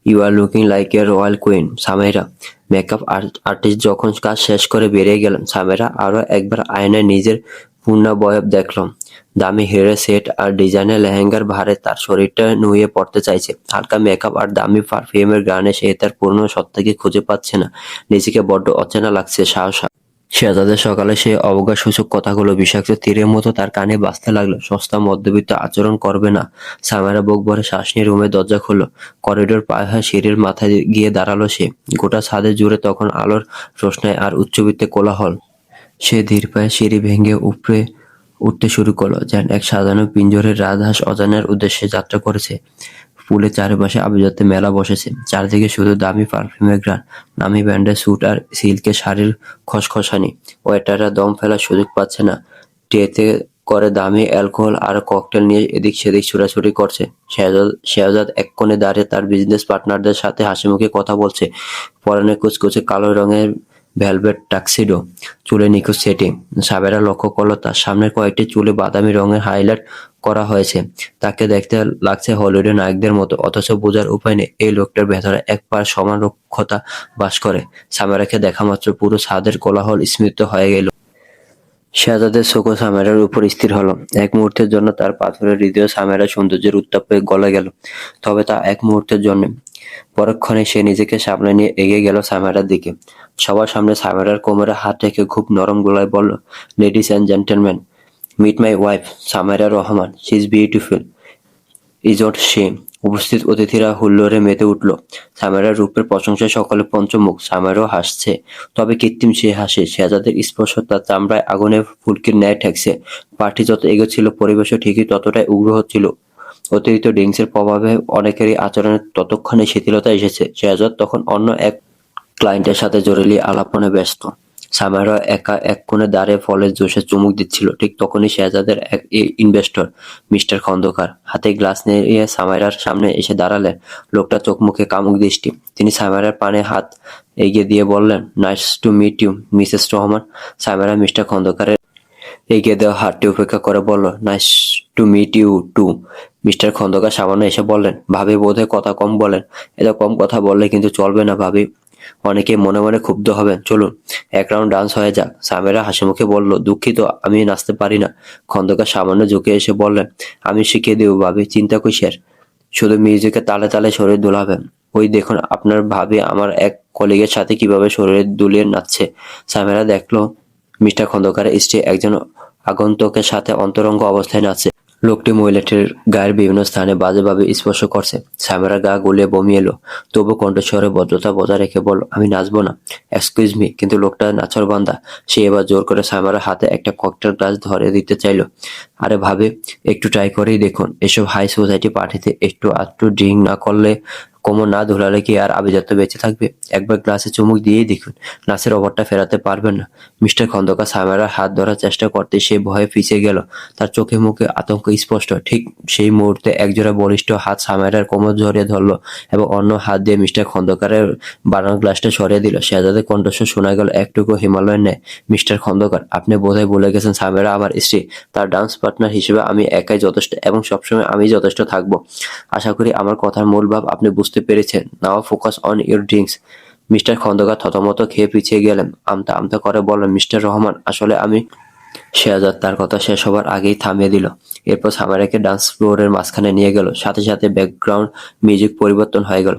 you are looking like a royal queen. Samira makeup artist যখন কাজ শেষ করে বেরিয়ে গেলেন, সামিরা আরো একবার আয়নায় নিজের পূর্ণাবয়ব দেখলাম। দামি হিরে সেট আর ডিজাইনের লেহেঙ্গার ভারে তার শরীরটা নুয়ে পড়তে চাইছে। হালকা মেকআপ আর দামি পারফিউমের গানে সে তার পূর্ণ সত্তাকে খুঁজে পাচ্ছে না। নিজেকে বড্ড অচেনা লাগছে। শেহজাদের সকালে সে অবজ্ঞাসূচক কথাগুলো বিষাক্ত তীরের মতো তার কানে বাজতে লাগলো। সস্তা মধ্যবিত্ত আচরণ করবে না। সামিরা বুক ভরে শ্বাস নিয়ে রুমের দরজা খুলল। করিডোর পার হয়ে সিঁড়ির মাথায় গিয়ে দাঁড়ালো সে। গোটা ছাদে জুড়ে তখন আলোর রোশনাই আর উচ্চবিত্তে কোলাহল। সে ধীর পায়ে সিঁড়ি ভেঙে উপরে উঠতে শুরু করলো, যেন এক সাজানো পিঞ্জরের রাজহাঁস অজানার উদ্দেশ্যে যাত্রা করেছে। পুলের চারপাশে আভিজাত্যে মেলা বসেছে। চারদিকে শুধু দামি পারফিউমের ঘ্রাণ, নামি ব্র্যান্ডের স্যুট আর সিল্কের শাড়ির খসখসানি। ওয়েটাররা দম ফেলার সুযোগ পাচ্ছে না। ট্রেতে করে দামি অ্যালকোহল আর ককটেল নিয়ে এদিক সেদিক ছুটাছুটি করছে। শেহজাদ এক কোণে দাঁড়িয়ে তার বিজনেস পার্টনারদের সাথে হাসিমুখে কথা বলছে। পরনে কুচকুচে কালো রঙের ভেলভেট টাক্সিডো, চুলে নিখুঁত সেটিং। সাবেরা লক্ষ্য করলো তার সামনের কয়েকটি চুলে বাদামি রঙের হাইলাইট করা হয়েছে। তাকে দেখতে লাগছে হলিউডের নায়কদের মতো, অথচ বোঝার উপায় নেই এই লোকটার ভেতরে এক পার সমান রক্ষতা বাস করে। সামেরাকে দেখা মাত্র পুরো ছাদের কোলাহল স্মৃত হয়ে গেল। শেহজাদের চোখ সামেরার উপর স্থির হলো। এক মুহূর্তের জন্য তার পাথরের হৃদয় সামেরার সৌন্দর্যের উত্তাপে গলে গেল। তবে তা এক মুহূর্তের জন্য। পরক্ষণে সে নিজেকে সামনে নিয়ে এগিয়ে গেল সামেরার দিকে। সবার সামনে সামেরার কোমরে হাত রেখে খুব নরম গলায় বলল, ladies and gentleman, meet my wife Samera Rahman, she is beautiful, isn't she. উপস্থিত অতিথিরা হুল্লোড়ে মেতে উঠল। সামেরার রূপের প্রশংসায় সকলে পঞ্চমুখ। সামেরাও হাসছে, তবে কৃত্রিম সে হাসে। শেহজাদের স্পর্শ তার চামড়ায় আগুনের ফুলকির ন্যায় ঠেকছে। পার্টি যত এগোচ্ছিল পরিবেশও ঠিকই ততটাই উগ্র হচ্ছিল। অতিরিক্ত ড্রিঙ্কসের প্রভাবে অনেকেরই আচরণে ততক্ষণে শিথিলতা এসেছে। শেহজাদ তখন অন্য এক ক্লায়েন্টের সাথে জরুরি আলাপনে ব্যস্ত। সামেরা একা এক কোণে দাঁড়িয়ে ফলের জুসে চুমুক দিচ্ছিল। ঠিক তখনই শেহজাদের এক ইনভেস্টর মিস্টার খন্দকার হাতে গ্লাস নিয়ে সামেরার সামনে এসে দাঁড়ালেন। লোকটা চোখ মুখে কামুক দৃষ্টি। তিনি সামেরার পানে হাত এগিয়ে দিয়ে বললেন, nice to meet you Mrs Rahman. Samera mister খন্দকারের এগিয়ে দেওয়া হাতটি উপেক্ষা করে বলল, nice to meet you too. Mister Khandakar সামান্য এসে বললেন, ভাবি বোধহয় কথা কম বলেন। এত কম কথা বললে কিন্তু চলবে না ভাবি, অনেকে মনে মনে ক্ষুব্ধ হবেন। চলুন এক রাউন্ড ডান্স হয়ে যাক। সামেরা হাসিমুখে বলল, দুঃখিত, আমি নাচতে পারি না। খন্দকার সামান্য ঝুঁকে এসে বললেন, আমি শিখিয়ে দেব ভাবি, চিন্তা কিসের, শুধু মিউজিকে তালে তালে শরীর দোলাবেন। ওই দেখুন আপনার ভাবি আমার এক কলিগের সাথে কিভাবে শরীর দুলিয়ে নাচছে। সামেরা দেখলো মিস্টার খন্দকারের স্ত্রী একজন আগন্তুকের সাথে অন্তরঙ্গ অবস্থায় নাচছে। লোকটি মহিলাটির গায়ের বিভিন্ন স্থানে বাজেভাবে স্পর্শ করছে। সামেরা গা গুলিয়ে বমি এলো, তবু কণ্ঠস্বরে ভদ্রতা বজায় রেখে বলল, আমি নাচবো না। Excuse me. কিন্তু লোকটা নাচর বান্দা। সে এবার জোর করে সামেরার হাতে একটা ককটেল গ্লাস ধরে দিতে চাইলো। আরে ভাবে, একটু ট্রাই করেই দেখুন। এসব হাই সোসাইটি পার্টিতে একটু আধটু ড্রিঙ্ক না করলে কোমর না ধুলালে কি আর আভিজাত্য বেঁচে থাকবে? একবার গ্লাসে চুমুক দিয়েই দেখুন, নাচের ওভারটা ফেরাতে পারবেন না। মিস্টার খন্দকার সামেরার হাত ধরার চেষ্টা করতে সে ভয়ে পিছিয়ে গেল। তার চোখে মুখে আতঙ্ক স্পষ্ট। ঠিক সেই মুহূর্তে একজোড়া বলিষ্ঠ হাত সামেরার কোমর জড়িয়ে ধরলো এবং অন্য হাত দিয়ে মিস্টার খন্দকারের বানানো গ্লাসটা সরিয়ে দিল। শেহজাদের কণ্ঠস্বর শোনা গেল একটুকু হিমালয়ের ন্যায়। মিস্টার খন্দকার, আপনি বোধহয় ভুলে গেছেন সামেরা আমার স্ত্রী। তার ডান্স পার্টনার হিসেবে আমি একাই যথেষ্ট এবং সবসময় আমি যথেষ্ট থাকবো। আশা করি আমার কথার মূল ভাব আপনি বুঝতে পেরেছেন। Now focus on your drinks. Mister Khandakar থতমত খেয়ে পিছিয়ে গেলেন। আমতা আমতা করে বললেন, মিস্টার রহমান, আসলে আমি। শেহজাদ তার কথা শেষ হবার আগেই থামিয়ে দিল। এরপর সামেরাকে ডান্স ফ্লোরের মাঝখানে নিয়ে গেল। সাথে সাথে ব্যাকগ্রাউন্ড মিউজিক পরিবর্তন হয়ে গেল।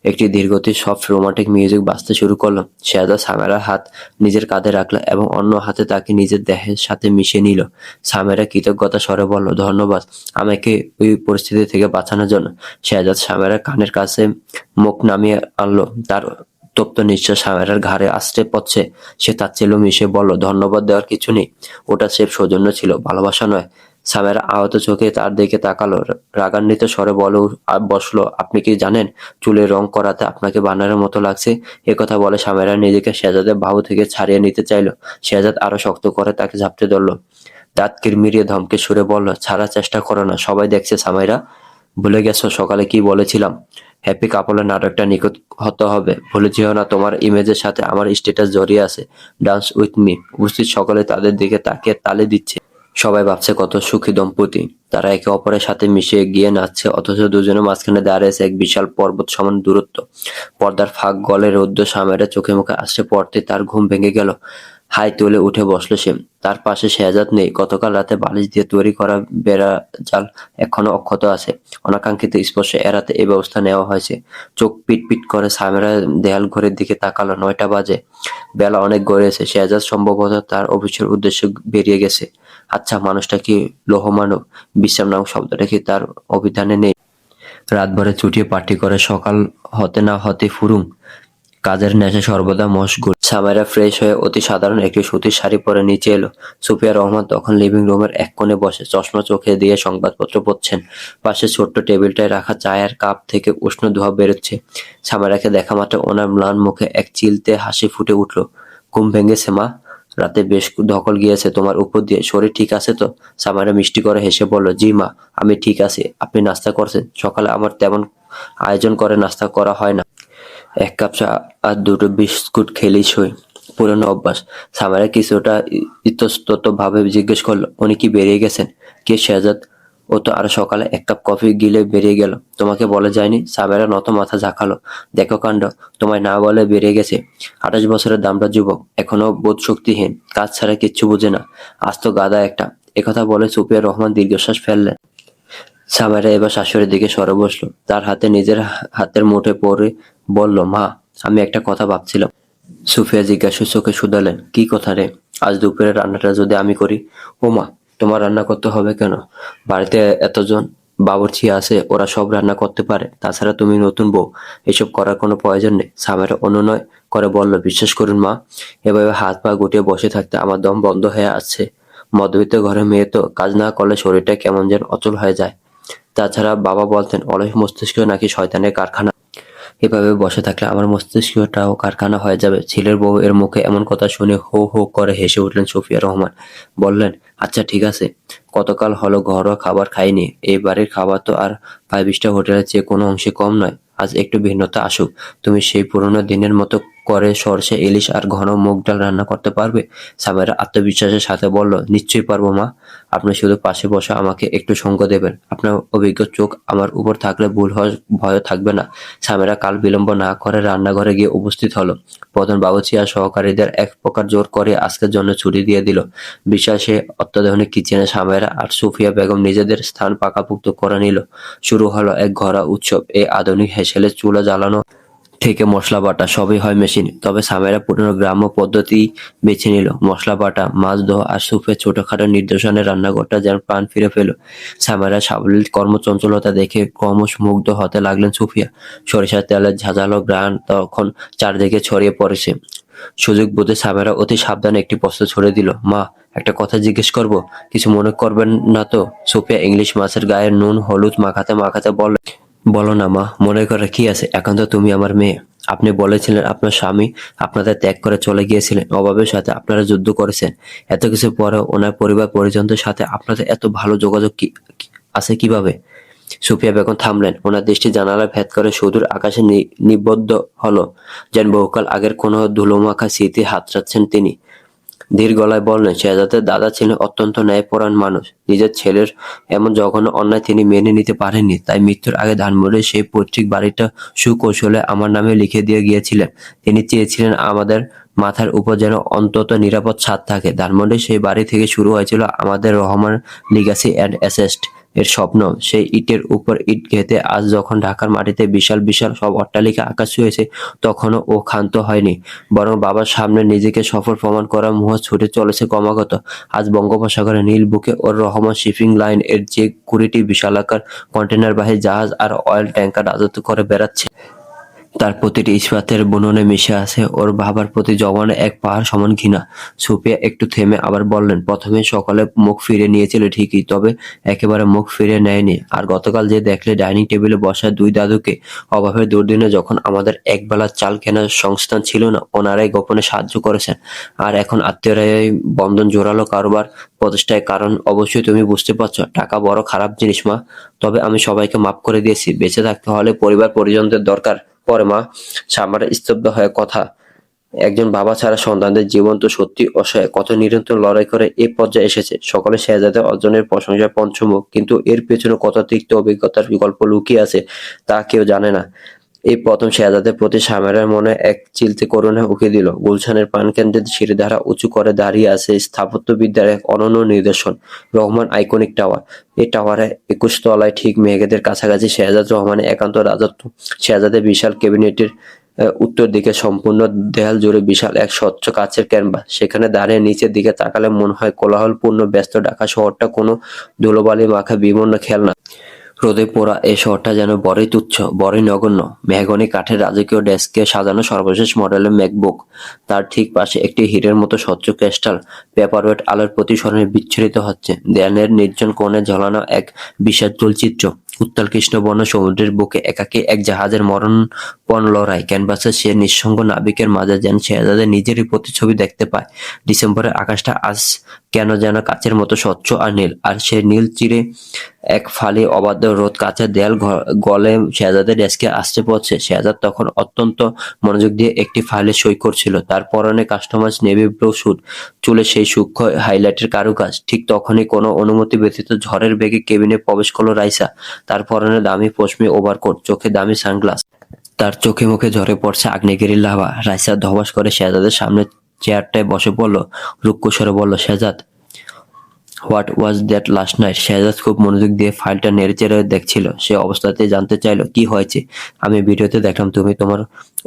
একটি ধীরগতির সফট রোমান্টিক মিউজিক বাজতে শুরু করলো। শেহজাদ সামেরার হাত নিজের কাঁধে রাখল এবং অন্য হাতে তাকে নিজের দেহের সাথে মিশিয়ে নিল। সামেরা কৃতজ্ঞতা স্বরে বলল, ধন্যবাদ আমাকে ওই পরিস্থিতি থেকে বাঁচানোর জন্য। শেহজাদ সামেরার কানের কাছে মুখ নামিয়ে আনলো। তার তপ্ত নিঃশ্বাস সামেরার ঘাড়ে আছড়ে পড়ছে। সে তাচ্ছিল্য মিশিয়ে বলল, ধন্যবাদ দেওয়ার কিছু নেই। ওটা স্রেফ সৌজন্য ছিল, ভালোবাসা নয়। সামেরা আহত চোখে তার দিকে তাকালো, রাগান্বিত স্বরে বসলো, আপনি কি জানেন চুলের রং করাতে আপনাকে বানরের মতো লাগছে? একথা বলে সামেরা নিজেকে শেহজাদের বাহু থেকে ছাড়িয়ে নিতে চাইল। শেহজাদ আরো শক্ত করে তাকে ঝাপটে ধরলো। দাঁত কিরমিরিয়ে ধমকে সুরে বলল, ছাড়ার চেষ্টা করো না, সবাই দেখছে। সামেরা, ভুলে গেছো সকালে কি বলেছিলাম? হ্যাপি কাপলের নাটকটা নিখুঁত হতে হবে। ভুলে যেও না তোমার ইমেজের সাথে আমার স্ট্যাটাস জড়িয়ে আছে। Dance with me. উপস্থিত সকলে তাদের দিকে তাকিয়ে তালি দিচ্ছে। সবাই ভাবছে কত সুখী দম্পতি। তারা একে অপরের সাথে মিশে গিয়ে নাচছে, অথচ দুজনের মাঝখানে দাঁড়িয়েছে এক বিশাল পর্বত সমান দূরত্ব। পর্দার ফাঁক গলে রৌদ্র সামেরা চোখে মুখে আসছে পড়তে তার ঘুম ভেঙে গেল। হাই তুলে উঠে বসলো সে। তার পাশে শেহজাদ নেই। গতকাল রাতে বালিশ দিয়ে তৈরি করা বেড়া জাল এখনো অক্ষত আছে। অনাকাঙ্ক্ষিত স্পর্শ এড়াতে এই ব্যবস্থা নেওয়া হয়েছে। চোখ পিট করে সামেরা দেয়াল ঘড়ির দিকে তাকালো। 9টা বাজে। বেলা অনেক গড়িয়েছে। শেহজাদ সম্ভবত তার অফিসের উদ্দেশ্যে বেরিয়ে গেছে। আচ্ছা, মানুষটা কি লৌহমানব? বিশ্রাম নামক শব্দটা কি তার অভিধানে নেই? রাতভরে চুটিয়ে পার্টি করে সকাল হতে না হতে ফুরুং। কাজের নেশায় সর্বদা মশগুল। সামেরা ফ্রেশ হয়ে অতি সাধারণ একটি সুতির শাড়ি পরে নিচে এলো। সুফিয়া রহমান তখন লিভিং রুমের এক কোণে বসে চশমা চোখে দিয়ে সংবাদপত্র পড়ছেন। পাশে ছোট্ট টেবিলটায় রাখা চায়ের কাপ থেকে উষ্ণ ধোঁয়া বেরোচ্ছে। সামেরাকে দেখা মাত্র ওনার ম্লান মুখে এক চিলতে হাসি ফুটে উঠল। ঘুম ভেঙেছে মা? রাতে বেশ ধকল গিয়েছে তোমার উপর দিয়ে, শরীর ঠিক আছে তো? সামেরা মিষ্টি করে হেসে বলল, জি মা, আমি ঠিক আছি। আপনি নাস্তা করছেন? সকালে আমার তেমন আয়োজন করে নাস্তা করা হয় না। 1 কাপ চা আর 2টো বিস্কুট খেলেই সই। পুরনো অভ্যাস। সামেরা কিছুটা ইতস্তত ভাবে জিজ্ঞেস করলো, উনি কি বেরিয়ে গেছেন? কে? শেহজাদ। ও তো আরো সকালে 1 কাপ কফি গিলে বেরিয়ে গেল। তোমাকে বলে যায়নি? সামেরা নত মাথা ঝাঁকালো। দেখো কাণ্ড, তোমায় না বলে বেরিয়ে গেছে। 28 বছরের দামড়া যুবক, এখনো বোধ শক্তিহীন, কাজ ছাড়া কিচ্ছু বোঝে না। আস্ত গাদা একটা। একথা বলে সুফিয়া রহমান দীর্ঘশ্বাস ফেললেন। সামেরা এবার শাশুড়ির দিকে সরে বসলো। তার হাতে নিজের হাতের মুঠে পড়ে বলল, মা, আমি একটা কথা ভাবছিলাম। সুফিয়া জিজ্ঞাসু চোখে শুধালেন, কি কথা রে? আজ দুপুরের রান্নাটা যদি আমি করি? ও মা, তোমার রান্না করতে হবে কেন? বাড়িতে এতজন বাবুর্চি আছে, ওরা সব রান্না করতে পারে। তাছাড়া তুমি নতুন বউ, এসব করার কোনো প্রয়োজন নেই। সামেরা অনুনয় করে বলল, বিশ্বাস করুন মা, এভাবে হাত পা গুটিয়ে বসে থাকতে আমার দম বন্ধ হয়ে আসছে। মধ্যবিত্ত ঘরের মেয়ে তো, কাজ না করলে শরীরটা কেমন যেন অচল হয়ে যায়। তাছাড়া বাবা বলতেন, অলস মস্তিষ্ক নাকি শয়তানের কারখানা। এভাবে বসে থাকলে আমার মস্তিষ্কটাও কারখানা হয়ে যাবে। ছেলের বউ এর মুখে এমন কথা শুনে হো হো করে হেসে উঠলেন সুফিয়া রহমান। বললেন, আচ্ছা ঠিক আছে, কতকাল হলো ঘরোয়া খাবার খাইনি। এই বাড়ির খাবার তো আর 5 স্টার হোটেলের চেয়ে কোনো অংশে কম নয়। আজ একটু ভিন্নতা আসুক। তুমি সেই পুরোনো দিনের মতো করে সরষে ইলিশ আর ঘন মুগ ডাল রান্না করতে পারবে? সামেরা আত্মবিশ্বাসের সাথে বলল, নিশ্চয়ই পারবো মা। আপনি শুধু পাশে বসে আমাকে একটু সঙ্গ দেবেন। আপনার অভিজ্ঞ চোখ আমার উপর থাকলে ভুল হওয়ার ভয় থাকবে না। সামেরা কাল বিলম্ব না করে রান্নাঘরে গিয়ে উপস্থিত হলো। প্রধান বাবুর্চি আর সহকারীদের এক প্রকার জোর করে আজকের জন্য ছুটি দিয়ে দিল। বিশাল সে অত্যাধুনিক কিচেনে সামেরা আর সুফিয়া বেগম নিজেদের স্থান পাকাপোক্ত করে নিল। শুরু হলো এক ঘরোয়া উৎসব। এই আধুনিক হেসেলে চুলা জ্বালানো থেকে মশলা বাটা সবই হয় মেশিনে। তবে সামেরা পুরনো গ্রাম্য পদ্ধতি বেছে নিল। মশলা বাটা, মাছ ধোয়া আর সুপের ছোটখাটো নির্দেশনে রান্নাঘরটা যেন প্রাণ ফিরে পেল। সামেরার সাবলীল কর্মচঞ্চলতা দেখে ক্রমশ মুগ্ধ হতে লাগলেন সুফিয়া। সরিষার তেলের ঝাঁঝালো ঘ্রাণ তখন চারদিকে ছড়িয়ে পড়েছে। সুযোগ বুঝে সামেরা অতি সাবধানে একটি প্রশ্ন ছুড়ে দিল, মা, একটা কথা জিজ্ঞেস করব? কিছু মনে করবেন না তো? সুফিয়া ইংলিশ মাছের গায়ে নুন হলুদ মাখাতে মাখাতে বলল, বলো না মা, মনে করার কি আছে? এখন তো তুমি আমার মেয়ে। আপনি বলেছিলেন আপনার স্বামী আপনাদের ত্যাগ করে চলে গিয়েছিলেন, অভাবের সাথে আপনারা যুদ্ধ করেছেন। এত কিছু পরেও ওনার পরিবার পরিজনদের সাথে আপনাদের এত ভালো যোগাযোগ আছে কিভাবে? সুফিয়া বেগম থামলেন। ওনার দৃষ্টি জানালা ভেদ করে সুদূর আকাশে নিবদ্ধ হলো, যেন বহুকাল আগের কোনো ধুলোমাখা স্মৃতি হাতড়াচ্ছেন তিনি। ধীর গলায় বললেন, শেহজাদের দাদা ছিলেন অত্যন্ত ন্যায়পরায়ণ মানুষ। নিজের ছেলের এমন জঘন্য অন্যায় তিনি মেনে নিতে পারেননি, তাই মৃত্যুর আগে ধানমন্ডির সেই পৈতৃক বাড়িটা সুকৌশলে আমার নামে লিখে দিয়ে গিয়েছিলেন। তিনি চেয়েছিলেন আমাদের মাথার উপর যেন অন্তত নিরাপদ ছাদ থাকে। ধানমন্ডির সেই বাড়ি থেকে শুরু হয়েছিল আমাদের রহমান লিগাসি অ্যান্ড অ্যাসেস্ট এর স্বপ্ন। সেই ইটের উপর ইট গেঁথে আজ যখন ঢাকার মাটিতে বিশাল বিশাল সব অট্টালিকা আকাশ ছুঁয়েছে, তখনও ও ক্ষান্ত হয়নি, বরং বাবার সামনে নিজেকে সফল প্রমাণ করার মোহ ছুটে চলেছে ক্রমাগত। আজ বঙ্গোপসাগরের নীল বুকে ওর রহমান শিপিং লাইন এর যে 20টি বিশালাকার কন্টেনারবাহী জাহাজ আর অয়েল ট্যাঙ্কার রাজত্ব করে বেড়াচ্ছে, তার প্রতিটি ইস্পাতের বুননে মিশে আছে ওর বাবার প্রতি জবানে এক পাহাড় সমান ঘৃণা। সুফিয়া একটু থেমে আবার বললেন, প্রথমে সকালে মুখ ফিরে নিয়েছিল ঠিকই, তবে একেবারে মুখ ফিরে নেয়নি। আর গতকাল যে দেখলে ডাইনিং টেবিলে বসা দুই দাদুকে, অভাবের দুর্দিনে যখন আমাদের একবেলা চাল কেনার সংস্থান ছিল না, ওনারাই গোপনে সাহায্য করেছেন। আর এখন আত্মীয়রাই বন্ধন জোরালো কারবার প্রচেষ্টায়। কারণ অবশ্যই তুমি বুঝতে পারছো, টাকা বড় খারাপ জিনিস মা। তবে আমি সবাইকে মাফ করে দিয়েছি। বেঁচে থাকতে হলে পরিবার পরিজনদের দরকার পরে মা। সামার স্তব্ধ হয়ে কথা, একজন বাবা ছাড়া সন্তানদের জীবন তো সত্যি অসহায়। কত নিরন্তর লড়াই করে এ পর্যায়ে এসেছে। সকলে শেহজাদের অর্জনের প্রশংসায় পঞ্চমুখ, কিন্তু এর পেছনে কত তিক্ত অভিজ্ঞতার গল্প লুকিয়ে আছে তা কেউ জানে না। এই প্রথম শেহজাদের প্রতি সামেরার মনে এক চিলতে করুণা উকি দিল। গুলশানের প্রাণকেন্দ্রে সিঁড়িধারা উঁচু করে দাঁড়িয়ে আছে স্থাপত্যবিদ্যার এক অনন্য নিদর্শন, রহমান আইকনিক টাওয়ার। এই টাওয়ারে 21 তলায় ঠিক মেঘেদের কাছাকাছি শেহজাদ রহমানের একান্ত রাজত্ব। শেহজাদের বিশাল ক্যাবিনেটের উত্তর দিকে সম্পূর্ণ দেয়াল জুড়ে বিশাল এক স্বচ্ছ কাচের ক্যানভাস। সেখানে দাঁড়িয়ে নিচের দিকে তাকালে মনে হয় কোলাহলপূর্ণ ব্যস্ত ঢাকা শহরটা কোনো ধুলোবালি মাখা বিবর্ণ খেলনা। রোদে পোড়া এই শহরটা যেন বড়ই তুচ্ছ, বড়ই নগণ্য। মেহগনি কাঠের রাজকীয় ডেস্কে সাজানো সর্বশেষ মডেলের ম্যাকবুক, তার ঠিক পাশে একটি হীরের মতো স্বচ্ছ ক্রিস্টাল পেপারওয়েট আলোর প্রতিসরণে বিচ্ছুরিত হচ্ছে। দেয়ালের নির্জন কোণে ঝোলানো এক বিশাল চলচ্চিত্র, উত্তাল কৃষ্ণবর্ণ সমুদ্রের বুকে একাকী এক জাহাজের মরণপণ লড়াই। ক্যানভাসে সে নিঃসঙ্গ নাবিকের মাঝে যেন শেহজাদের নিজেরই প্রতিচ্ছবি দেখতে পায়। ডিসেম্বরের আকাশটা আজ কেন যেন কাচের মতো স্বচ্ছ আর নীল, আর সে নীল চিরে এক ফালি অবাধ্য রোদ কাচের দেয়াল গলে শেহজাদের ডেস্কে আসতে পড়ছে। শেহজাদ তখন অত্যন্ত মনোযোগ দিয়ে একটি ফাইলে সই করছিল। তার পরনে কাস্টমাইজ নেভি ব্লু স্যুট, চুলে সেই সূক্ষ্ম হাইলাইটের কারুকাজ। ঠিক তখনই কোনো অনুমতি ব্যতীত ঝড়ের বেগে কেবিনে প্রবেশ করলো রাইসা। তার পরনে দামি পশমি ওভারকোট, চোখে দামি সানগ্লাস, তার চোখে মুখে ঝরে পড়ছে আগ্নেয়গিরির লাভা। রাইসা ধবাস করে শেহজাদের সামনে চেয়ারটায় বসে পড়ল, রুক্ষ স্বরে বলল, Shehzad, what was that last night? Shehzad খুব মনোযোগ দিয়ে ফাইলটা নেড়েচেড়ে দেখছিল। সে অবস্থাতেই জানতে চাইল, কি হয়েছে? আমি ভিডিওতে দেখলাম তুমি তোমার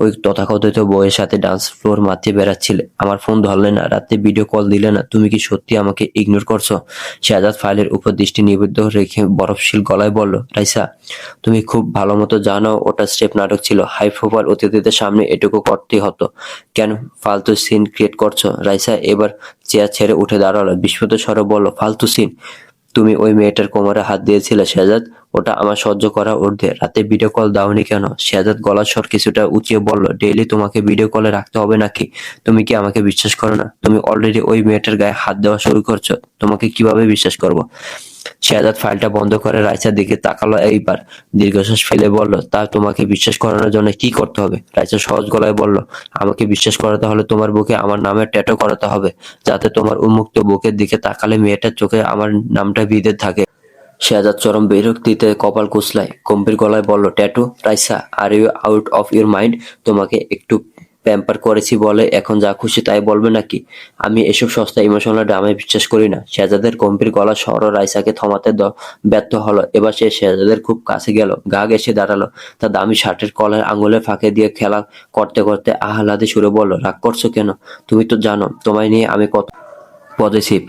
ওই তথাকথিত বউয়ের সাথে ডান্স ফ্লোর মাতিয়ে বেড়াচ্ছিলে। আমার ফোন ধরলে না, রাতে ভিডিও কল দিলে না। তুমি কি সত্যি আমাকে ইগনোর করছো? শেহজাদ ফাইলের উপর দৃষ্টি নিবদ্ধ রেখে বরফশীল গলায় বলল, রাইসা, তুমি খুব ভালো মতো জানো ওটা স্টেপ নাটক ছিল। হাই প্রোফাইল অতিথিদের সামনে এটুকু করতেই হতো। কেন ফালতু সিন ক্রিয়েট করছো? রাইসা এবার চেয়ার ছেড়ে উঠে দাঁড়ালো, বিস্মিত স্বরে বলল, ফালতু সিন? তুমি ওই মেয়েটার কোমরে হাত দিয়েছিলে শেহজাদ, ওটা আমার সহ্য করা ঊর্ধ্বে। রাতে ভিডিও কল দাওনি কেন? শেহজাদ গলার স্বর কিছুটা উঁচিয়ে বলল, ডেইলি তোমাকে ভিডিও কলে রাখতে হবে নাকি? তুমি কি আমাকে বিশ্বাস করো না? তুমি অলরেডি ওই মেয়েটার গায়ে হাত দেওয়া শুরু করছো, তোমাকে কিভাবে বিশ্বাস করবো? শেহজাদ ফাইলটা বন্ধ করে রাইসার দিকে তাকালো। এইবার দীর্ঘশ্বাস ফেলে বলল, তা তোমাকে বিশ্বাস করানোর জন্য কি করতে হবে? রাইসা সহজ গলায় বলল, আমাকে বিশ্বাস করাতে হলে তোমার বুকে আমার নামের ট্যাটু করাতে হবে, যাতে তোমার উন্মুক্ত বুকের দিকে তাকালে মেয়েটার চোখে আমার নামটা বিঁধে থাকে। শেহজাদ চরম বিরক্তিতে কপাল কুঁচলায়, গম্ভীর গলায় বলল, tattoo? Raisa, are you out of your mind? তোমাকে একটু প্যাম্পার করেছি বলে এখন যা খুশি তাই বলবে নাকি? আমি এসব সস্তা ইমোশনাল ড্রামায় বিশ্বাস করি না। শেহজাদের গম্ভীর গলা স্বর রাইসাকে থামাতে ব্যর্থ হলো। এবার সে শেহজাদের খুব কাছে গেল, গা ঘেঁষে দাঁড়ালো, তার দামি শার্টের কলার আঙুলের ফাঁকে দিয়ে খেলা করতে করতে আহ্লাদে সুরে বলল, রাগ করছো কেন? তুমি তো জানো তোমায় নিয়ে আমি কত পজিটিভ।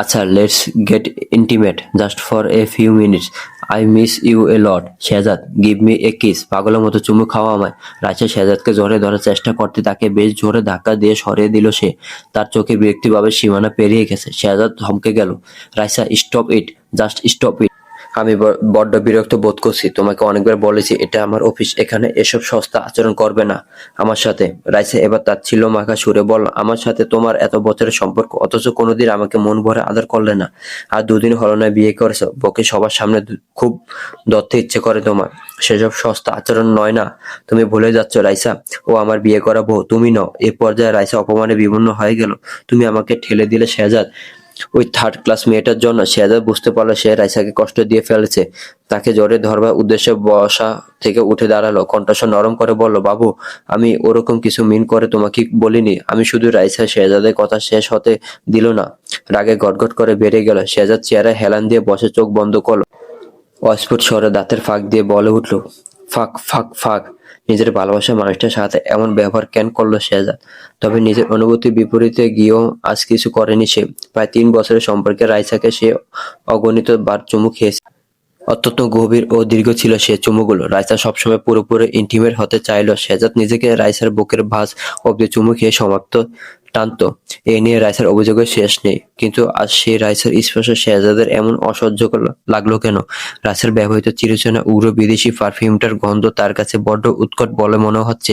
আচ্ছা, let's get intimate just for a few minutes. I miss you a lot. Shehzad, give me a kiss. পাগলের মতো চুমু খাওয়া আমায়। রাইসা শেহজাদকে জোরে ধরার চেষ্টা করতে তাকে বেশ জোরে ধাক্কা দিয়ে সরিয়ে দিল সে। তার চোখে বিরক্তিভাবে সীমানা পেরিয়ে গেছে। শেহজাদ থমকে গেল। Raisa, stop it, just stop it. আমি বড্ড বিরক্ত বোধ করছি। তোমাকে অনেকবার বলেছি এটা আমার অফিস, এখানে এসব সস্তা আচরণ করবে না আমার সাথে। রাইসা এবার তাচ্ছিল্য মাখা সুরে বলল, আমার সাথে তোমার এত বছরের সম্পর্ক, অথচ কোনোদিন আমাকে মন ভরে আদর করলে না। আর দুদিন হলো না বিয়ে করেছো, বকে সবার সামনে খুব ধরতে ইচ্ছে করে তোমার। সেসব সস্তা আচরণ নয় না, তুমি ভুলে যাচ্ছ রাইসা। ও আমার বিয়ে করা বউ, তুমি নও। এ পর্যায়ে রাইসা অপমানে বিবর্ণ হয়ে গেল। তুমি আমাকে ঠেলে দিলে শেহজাদ, ওই থার্ড ক্লাস মেয়েটার জন্য। শেহজাদ বুঝতে পারলো সে রাইসাকে কষ্ট দিয়ে ফেলেছে। তাকে জোরে ধরবার উদ্দেশ্যে বসা থেকে উঠে দাঁড়ালো, কণ্ঠস্বর নরম করে বলল, বাবু আমি ওরকম কিছু মিন করে তোমাকে বলিনি। আমি শুধু রাইসা। শেহজাদের কথা শেষ হতে দিল না, রাগে গটগট করে বেরিয়ে গেল। শেহজাদ চেয়ারে হেলান দিয়ে বসে চোখ বন্ধ করলো। অস্ফুট স্বরে দাঁতের ফাঁক দিয়ে বলে উঠল, ফাঁক ফাঁক ফাঁক। নিজের ভালোবাসার মানুষটার সাথে এমন ব্যবহার কেন করলো শেহজাদ? তবে নিজের অনুভূতির বিপরীতে গিয়েও আজ কিছু করেনি সে। প্রায় 3 বছরের সম্পর্কে রাইসাকে সে অগণিত বার চুমু খেয়েছে। অত্যন্ত গভীর ও দীর্ঘ ছিল সে চুমুগুলো। রাইসা সবসময় পুরোপুরি ইন্টিমেট হতে চাইলো। শেহজাদ নিজেকে রাইসার বুকের ভাঁজ অব্দি চুমু খেয়ে সমাপ্ত টানতো। এ নিয়ে রাইসার অভিযোগের শেষ নেই। কিন্তু আজ সেই রাইসার স্পর্শ শেহজাদের এমন অসহ্য লাগলো কেন? রাইসার ব্যবহৃত চিরচেনা উগ্র বিদেশি পারফিউমটার গন্ধ তার কাছে বড্ড উৎকট বলে মনে হচ্ছে,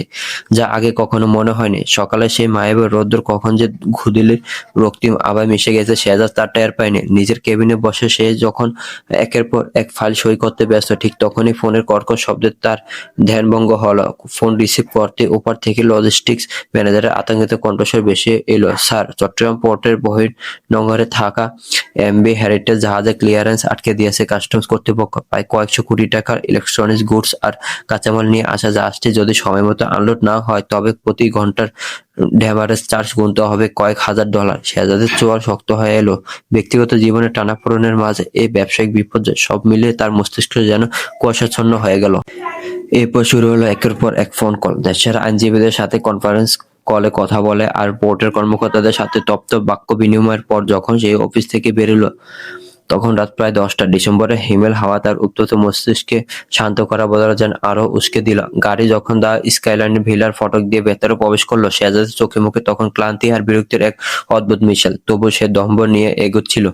যা আগে কখনো মনে হয়নি। সকালে সেই মায়াবী রৌদ্র কখন যে ঘুদিলির রক্তিম আভায় মিশে গেছে শেহজাদ তার টের পায়নি। নিজের কেবিনে বসে সে যখন একের পর এক ফাইল সই করতে ব্যস্ত, ঠিক তখনই ফোনের কর্কশ শব্দে তার ধ্যানভঙ্গ হলো। ফোন রিসিভ করতে ওপার থেকে লজিস্টিক্স ম্যানেজারের আতঙ্কিত কণ্ঠস্বর ভেসে এলো, স্যার, চট্টগ্রাম পোর্টের বহির্নোঙরে থাকা এমভি হেরিটেজ জাহাজে ক্লিয়ারেন্স আটকে দিয়েছে কাস্টমস কর্তৃপক্ষ। প্রায় কয়েকশো কোটি টাকার ইলেকট্রনিক্স গুডস আর কাঁচামাল নিয়ে আসা জাহাজটি যদি সময়মতো আনলোড না হয়, তবে প্রতি ঘন্টার ড্যামারেজ চার্জ গুনতে হবে কয়েক হাজার ডলার। শেহজাদের চোয়াল শক্ত হয়ে এলো। ব্যক্তিগত জীবনের টানাপোড়েনের মাঝে এই ব্যবসায়িক বিপর্যয়, সব মিলিয়ে তার মস্তিষ্ক যেন কুয়াশাচ্ছন্ন হয়ে গেল। এরপর শুরু হলো একের পর এক ফোন কল। দেশের আইনজীবীদের সাথে কনফারেন্স কলে কথা বলে আর পোর্টের কর্মকর্তাদের সাথে তপ্ত বাক্য বিনিময়ের পর যখন সে অফিস থেকে বেরোলো, তখন রাত প্রায় 10টা। ডিসেম্বরের হিমেল হাওয়া তার উত্তপ্ত মস্তিষ্কে শান্ত করা বদলে যেন আরো উস্কে দিল। গাড়ি যখন দা স্কাইলাইন ভিলার ফটক দিয়ে ভেতরে প্রবেশ করলো, শেহজাদের চোখে মুখে তখন ক্লান্তি আর বিরক্তির এক অদ্ভুত মিশেল। তবু সে দম্ভ নিয়ে এগোচ্ছিল।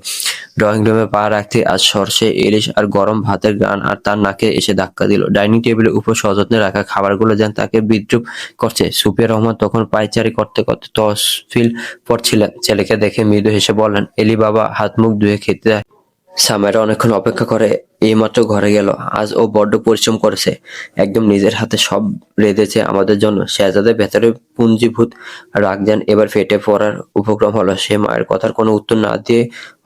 ড্রয়িং রুমে পা রাখতে আজ সরষে ইলিশ আর গরম ভাতের গান আর তার নাকে এসে ধাক্কা দিল। ডাইনিং টেবিলের উপর সযত্নে রাখা খাবারগুলো যেন তাকে বিদ্রুপ করছে। সুফিয়া রহমান তখন পায়চারি করতে করতে তহসিল পড়ছিলেন। ছেলেকে দেখে মৃদু হেসে বললেন, এলি বাবা, হাত মুখ ধুয়ে খেতে আয়। সামেরা অনেকক্ষণ অপেক্ষা করে এইমাত্র ঘরে গেল। আজ ও বড্ড পরিশ্রম করেছে, একদম নিজের হাতে সব রেঁধেছে আমাদের জন্য। শেহজাদের ভেতরে পুঞ্জীভূত রাগ যেন এবার ফেটে পড়ার উপক্রম হলো। সে মায়ের কথার কোনো উত্তর না দিয়ে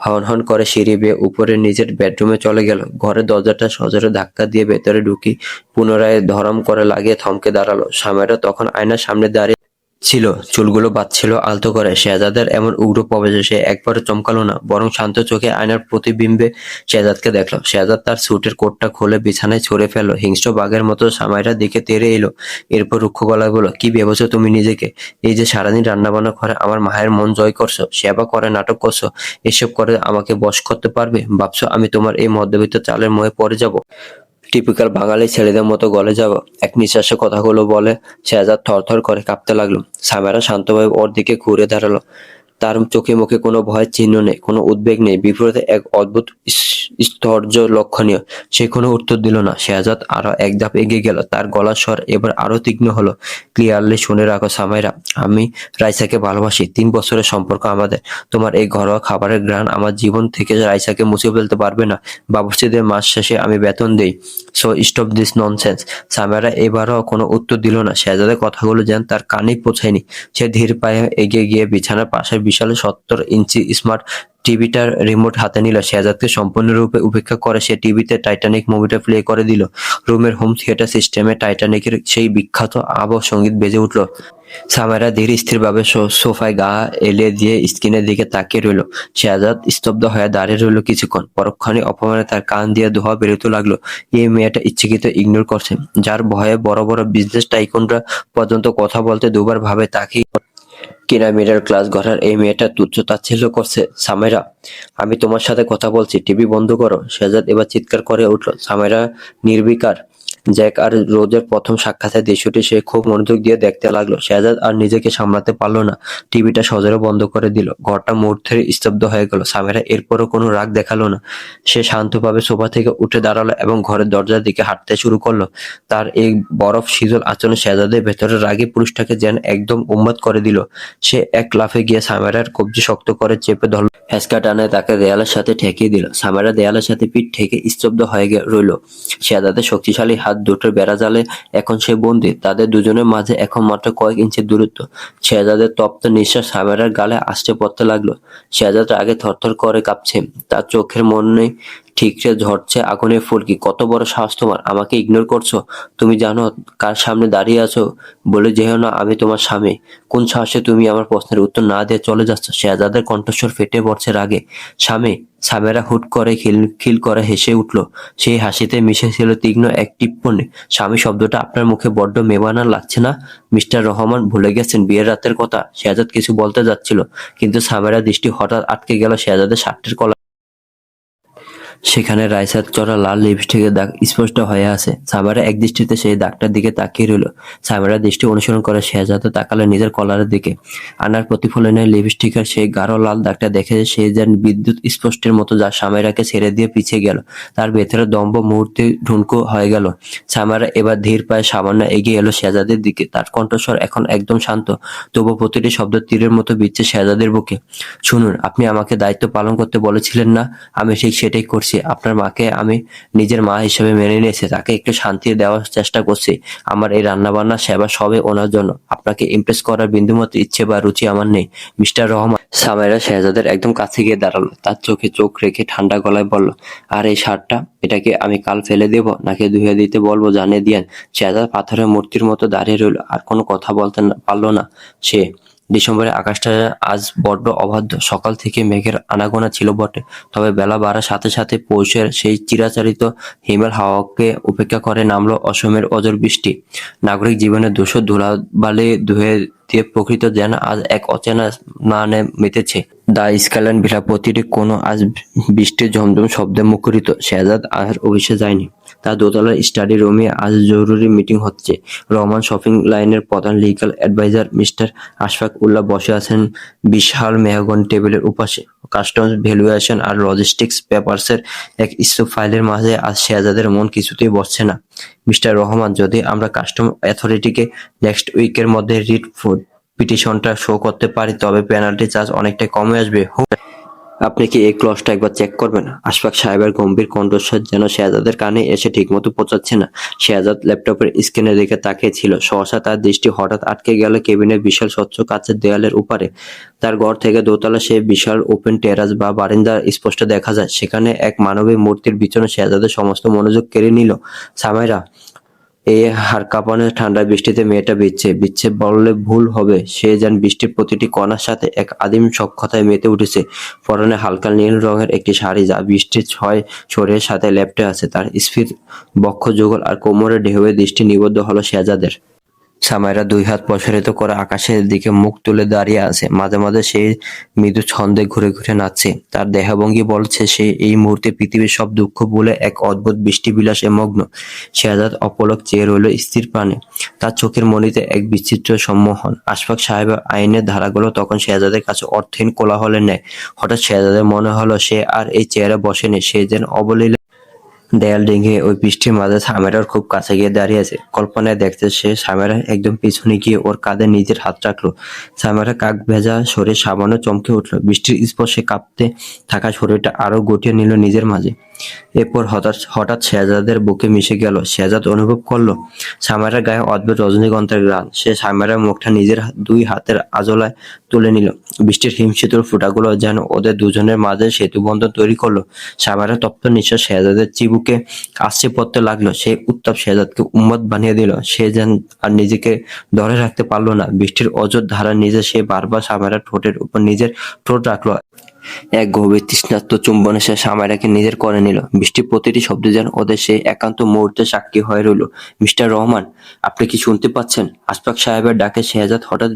হন হন করে সিঁড়ি বেয়ে উপরে নিজের বেডরুমে চলে গেল। ঘরের দরজাটা সজোরে ধাক্কা দিয়ে ভেতরে ঢুকি পুনরায় ধরম করে লাগিয়ে থমকে দাঁড়ালো। সামেরা তখন আয়নার সামনে দাঁড়িয়ে ছিল, চুলগুলো বাঁধছিল আলতো করে। শেহজাদের এমন উগ্র প্রবেশে সে একবারও চমকালো না, বরং শান্ত চোখে আয়নার প্রতিবিম্বে শেহজাদকে দেখলো। শেহজাদ তার স্যুটের কোটটা খুলে বিছানায় ছড়ে ফেললো। হিংস্র বাঘের মতো সামাইরার দিকে তেড়ে এলো। এরপর রুক্ষ গলায় বলল, কি ভেবেছো তুমি নিজেকে? এই যে সারাদিন রান্নাবান্না করে আমার মায়ের মন জয় করছো, সেবা করে নাটক করছো, এসব করে আমাকে বশ করতে পারবে? ভাবছো আমি তোমার এই মধ্যবিত্ত চালের মোহে পড়ে যাব? টিপিক্যাল বাঙালি ছেলেদের মতো গলে যাব? এক নিঃশ্বাসে কথাগুলো বলে শেহজাদ থরথর করে কাঁপতে লাগলো। সামেরা শান্তভাবে ওর দিকে ঘুরে দাঁড়ালো। তার চোখে মুখে কোনো ভয়ের চিহ্ন নেই, কোনো উদ্বেগ নেই, বিপরীতে এক অদ্ভুত স্থৈর্য লক্ষণীয়। সে কোনো উত্তর দিল না। শেহজাদ আরো এক ধাপ এগিয়ে গেল। তার গলার স্বর এবার আরো তীক্ষ্ণ হলো। ক্লিয়ারলি শুনে রাখো সামাইরা, আমি রাইসাকে ভালোবাসি। 3 বছরের সম্পর্ক আমাদের। তোমার এই ঘরোয়া খাবারের ঘ্রাণ আমার জীবন থেকে রাইসাকে মুছে ফেলতে পারবে না। বাবুর্চিদের মাস শেষে আমি বেতন দেই। So stop this nonsense. Samera এবারও কোনো উত্তর দিল না। শেহজাদের কথাগুলো যেন তার কানে পৌঁছায়নি। সে ধীর পায়ে এগিয়ে গিয়ে বিছানার পাশের বিশাল 70 ইঞ্চি স্মার্ট টিভিটার রিমোট হাতে নিল। শেহজাদকে সম্পূর্ণরূপে উপেক্ষা করে সে টিভিতে টাইটানিক মুভিটা প্লে করে দিল। রুমের হোম থিয়েটার সিস্টেমে টাইটানিকের সেই বিখ্যাত আবহ সঙ্গীত বেজে উঠল। সামেরা ধীর স্থিরভাবে সোফায় গা এলিয়ে দিয়ে স্ক্রিনের দিকে তাকিয়ে রইল। শেহজাদ স্তব্ধ হয়ে দাঁড়িয়ে রইল কিছুক্ষণ। পরক্ষণে অপমানে তার কান দিয়ে ধোঁয়া বেরোতে লাগলো। এই মেয়েটা ইচ্ছাকৃত ইগনোর করছে, যার ভয়ে বড় বড় বিজনেস টাইকুনরা পর্যন্ত কথা বলতে দুবার ভাবে, তাকে কিনা মিডল ক্লাস ঘরের এই মেয়েটা তুচ্ছ তাচ্ছিল্য করছে। সামেরা, আমি তোমার সাথে কথা বলছি, টিভি বন্ধ করো। শেহজাদ এবার চিৎকার করে উঠল। সামেরা নির্বিকার জ্যাক আর রোজের প্রথম সাক্ষাতের দৃশ্যটি সে খুব মনোযোগ দিয়ে দেখতে লাগলো। শেহজাদ আর নিজেকে সামলাতে পারলো না, টিভিটা সজোরে বন্ধ করে দিল। ঘরটা মুহূর্তের স্তব্ধ হয়ে গেল। সামিরা এরপরও কোনো রাগ দেখালো না। সে শান্তভাবে সোফা থেকে উঠে দাঁড়ালো এবং ঘরের দরজার দিকে হাঁটতে শুরু করলো। তার এই বরফ শীতল আচরণ শেহজাদের ভেতরের রাগী পুরুষটাকে যেন একদম উন্মাদ করে দিল। সে এক লাফে গিয়ে সামিরার কবজি শক্ত করে চেপে ধরল, হ্যাঁচকা টানে তাকে দেয়ালের সাথে ঠেকিয়ে দিল। সামিরা দেয়ালের সাথে পিঠ ঠেকে স্তব্ধ হয়ে রইল। শেহজাদের শক্তিশালী হাত দুটোর বেড়াজালে এখন সে বন্দী। তাদের দুজনের মাঝে এখন মাত্র কয়েক ইঞ্চি দূরত্ব। শেহজাদের তপ্ত নিঃশ্বাস সামিরার গালে আছড়ে পড়তে লাগলো। শেহজাদ আগে থরথর করে কাঁপছে, তার চোখের মনে ঠিকরে ঝরছে আগুনের ফুলকি। কত বড় সাহস তোমার, আমাকে ইগনোর করছো? তুমি জানো কার সামনে দাঁড়িয়ে আছো? বলে যেও না আমি তোমার স্বামী। কোন সাহসে তুমি আমার প্রশ্নের উত্তর না দিয়ে চলে যাচ্ছ? শেহজাদের কণ্ঠস্বর ফেটে পড়ছে রাগে। স্বামী? সামেরা হুট করে খিলখিল করে হেসে উঠল। সেই হাসিতে মিশেছিল তীক্ষ্ণ এক টিপ্পনী। স্বামী শব্দটা আপনার মুখে বড্ড মেবানা লাগছে না মিস্টার রহমান? ভুলে গেছেন বিয়ের রাতের কথা? শেহজাদ কিছু বলতে যাচ্ছিল, কিন্তু সামেরার দৃষ্টি হঠাৎ আটকে গেল শেহজাদের শার্টের কলার। সেখানে রাইসার চড়া লাল লিপস্টিকের দাগ স্পষ্ট হয়ে আছে। সামেরা একদৃষ্টিতে সেই দাগটার দিকে তাকিয়ে রইল। সামেরা দৃষ্টি অনুসরণ করে শেহজাদে তাকালে নিজের কলারের দিকে। আনার প্রতিফলনে লিপস্টিকের সেই গাঢ় লাল দাগটা দেখে সে যেন বিদ্যুৎ স্পষ্টের মতো যা সামেরাকে ছেড়ে দিয়ে পিছিয়ে গেল। তার ভেতরে দম্ভ মুহূর্তে ঢুনকো হয়ে গেল। সামেরা এবার ধীর পায়ে সামান্য এগিয়ে এলো শেহজাদের দিকে। তার কণ্ঠস্বর এখন একদম শান্ত, তবু প্রতিটি শব্দ তীরের মতো বিচ্ছে শেহজাদের বুকে। শুনুন, আপনি আমাকে দায়িত্ব পালন করতে বলেছিলেন না? আমি ঠিক সেটাই করছি। আপনার মাকে আমি নিজের মা হিসেবে মেনে নিয়েছি, তাকে একটু শান্তি দেওয়ার চেষ্টা করছি। আমার এই রান্নাবান্না সেবা সবে ওনার জন্য। আপনাকে ইমপ্রেস করার বিন্দুমাত্র ইচ্ছে বা রুচি আমার নেই মিস্টার রহমান। সামেরা শেহজাদের একদম কাছে গিয়ে দাঁড়ালো। তার চোখে চোখ রেখে ঠান্ডা গলায় বলল, আর এই শার্টটা, এটাকে আমি কাল ফেলে দেবো নাকি ধুয়ে দিতে বলবো জানিয়ে দিয়েন। শেহজাদ পাথরের মূর্তির মতো দাঁড়িয়ে রইল। আর কোনো কথা বলতে পারলো না সে। ডিসেম্বরের আকাশটা আজ বড্ড অবাধ্য। সকাল থেকে মেঘের আনাগোনা ছিল বটে, তবে বেলা বাড়ার সাথে সাথে পৌষের সেই চিরাচরিত হিমেল হাওয়াকে উপেক্ষা করে নামলো অসমের অঝোর বৃষ্টি। নাগরিক জীবনের ধূসর ধুলাবালি ধুয়ে দিয়ে প্রকৃত যেন আজ এক অচেনা স্নানে মেতেছে। দ্য স্কাইল্যান্ড ভিলা প্রতিটি কোনো আজ বৃষ্টির ঝমঝম শব্দে মুখরিত। শেহজাদ আর অফিসে যায়নি। তার দোতলার স্টাডি রুমে আজ জরুরি মিটিং হচ্ছে। রহমান শপিং লাইনের প্রধান লিগ্যাল অ্যাডভাইজার মিস্টার আশফাক উল্লাহ বসে আছেন বিশাল মেহগনি টেবিলের উপাশে। কাস্টমস ভ্যালুয়েশন আর লজিস্টিক্স পেপারসের এক স্তূপ ফাইলের মাঝে আজ শেহজাদের মন কিছুতেই বসছে না। মিস্টার রহমান, যদি আমরা কাস্টম অথরিটিকে নেক্সট উইকের মধ্যে রিট পিটিশনটা শো করতে পারি তবে পেনাল্টি চার্জ অনেকটাই কমে আসবে। আপনি কি এই ক্লজটা একবার চেক করবেন? আশফাক সাহেবের গম্ভীর কণ্ঠস্বর যেন শেহজাদের কানে এসে ঠিকমতো পৌঁছাচ্ছে না। শেহজাদ ল্যাপটপের স্ক্রিনের দিকে তাকিয়ে ছিল। সহসা তার দৃষ্টি হঠাৎ আটকে গেল কেবিনের বিশাল স্বচ্ছ কাচের দেয়ালের উপরে। তার ঘর থেকে দোতলা সেই বিশাল ওপেন টেরাস বা বারান্দা স্পষ্ট দেখা যায়। সেখানে এক মানবীয় মূর্তির পিছনে শেহজাদের সমস্ত মনোযোগ কেড়ে নিল। সামাইরা, এই হাড় কাঁপানো ঠান্ডা বৃষ্টিতে মেয়েটা ভিজছে বললে ভুল হবে। সে যেন বৃষ্টির প্রতিটি কণার সাথে এক আদিম সখ্যতায় মেতে উঠেছে। পরনে হালকা নীল রঙের একটি শাড়ি যা বৃষ্টির ছয় শরীরের সাথে লেপ্টে আছে। তার স্ফীত বক্ষ যুগল আর কোমরের ঢেউয়ে দৃষ্টি নিবদ্ধ হলো শেহজাদের। সামাইরা দুই হাত প্রসারিত করে আকাশের দিকে মুখ তুলে দাঁড়িয়ে আছে। মাঝে মাঝে সে মৃদু ছন্দে ঘুরে ঘুরে নাচছে। তার দেহভঙ্গি বলছে সে এই মুহূর্তে পৃথিবীর সব দুঃখ ভুলে এক অদ্ভুত বৃষ্টিবিলাসে মগ্ন। শেহজাদ অপলক চেয়ে রইল স্থির প্রাণে। তার চোখের মণিতে এক বিচিত্র সম্মোহন। আশফাক সাহেবের আইনের ধারাগুলো তখন শেহজাদের কাছে অর্থহীন কোলাহলের ন্যায়। হঠাৎ শেহজাদের মনে হলো সে আর এই চেয়ারে বসেনি। সে যেন অবলীলায় দেয়াল ডিঙিয়ে ওই বৃষ্টির মাঝে সামেরার খুব কাছে গিয়ে দাঁড়িয়ে আছে। কল্পনায় দেখতে সে সামেরার একদম পিছনে গিয়ে ওর কাঁধে নিজের হাত রাখলো। সামেরা কাক ভেজা শরীর সামান্য চমকে উঠল। বৃষ্টির স্পর্শে কাঁপতে থাকা শরীরটা আরো গুটিয়ে নিল নিজের মাঝে। এরপর হঠাৎ শেহজাদের বুকে মিশে গেল। শেহজাদ অনুভব করলো সামেরার গায়ে অদ্ভুত রজনীগন্ধার ঘ্রাণ। সে সামেরার মুখটা নিজের দুই হাতের আজলায় তুলে নিল। বৃষ্টির হিমশীতল ফোঁটাগুলো যেন ওদের দুজনের মাঝে সেতুবন্ধন তৈরি করলো। সামেরা তপ্ত নিঃশ্বাস শেহজাদের চিবুকে আছড়ে পড়তে লাগলো। সেই উত্তাপ শেহজাদকে উন্মাদ বানিয়ে দিল। সে যেন আর নিজেকে ধরে রাখতে পারলো না। বৃষ্টির অজর ধারা নিজে সে বারবার সামেরার ঠোঁটের উপর নিজের ঠোঁট রাখলো। এক গভীর তৃষ্ণার্ত চুম্বনে সে সামাইরাকে নিজের করে নিল। বৃষ্টির প্রতিটি শব্দ যেন ওদের সেই একান্ত মুহূর্তে সাক্ষী হয়ে রইল। মিস্টার রহমান, আপনি কি শুনতে পাচ্ছেন? আশফাক সাহেবের ডাকে শেহজাদ হঠাৎ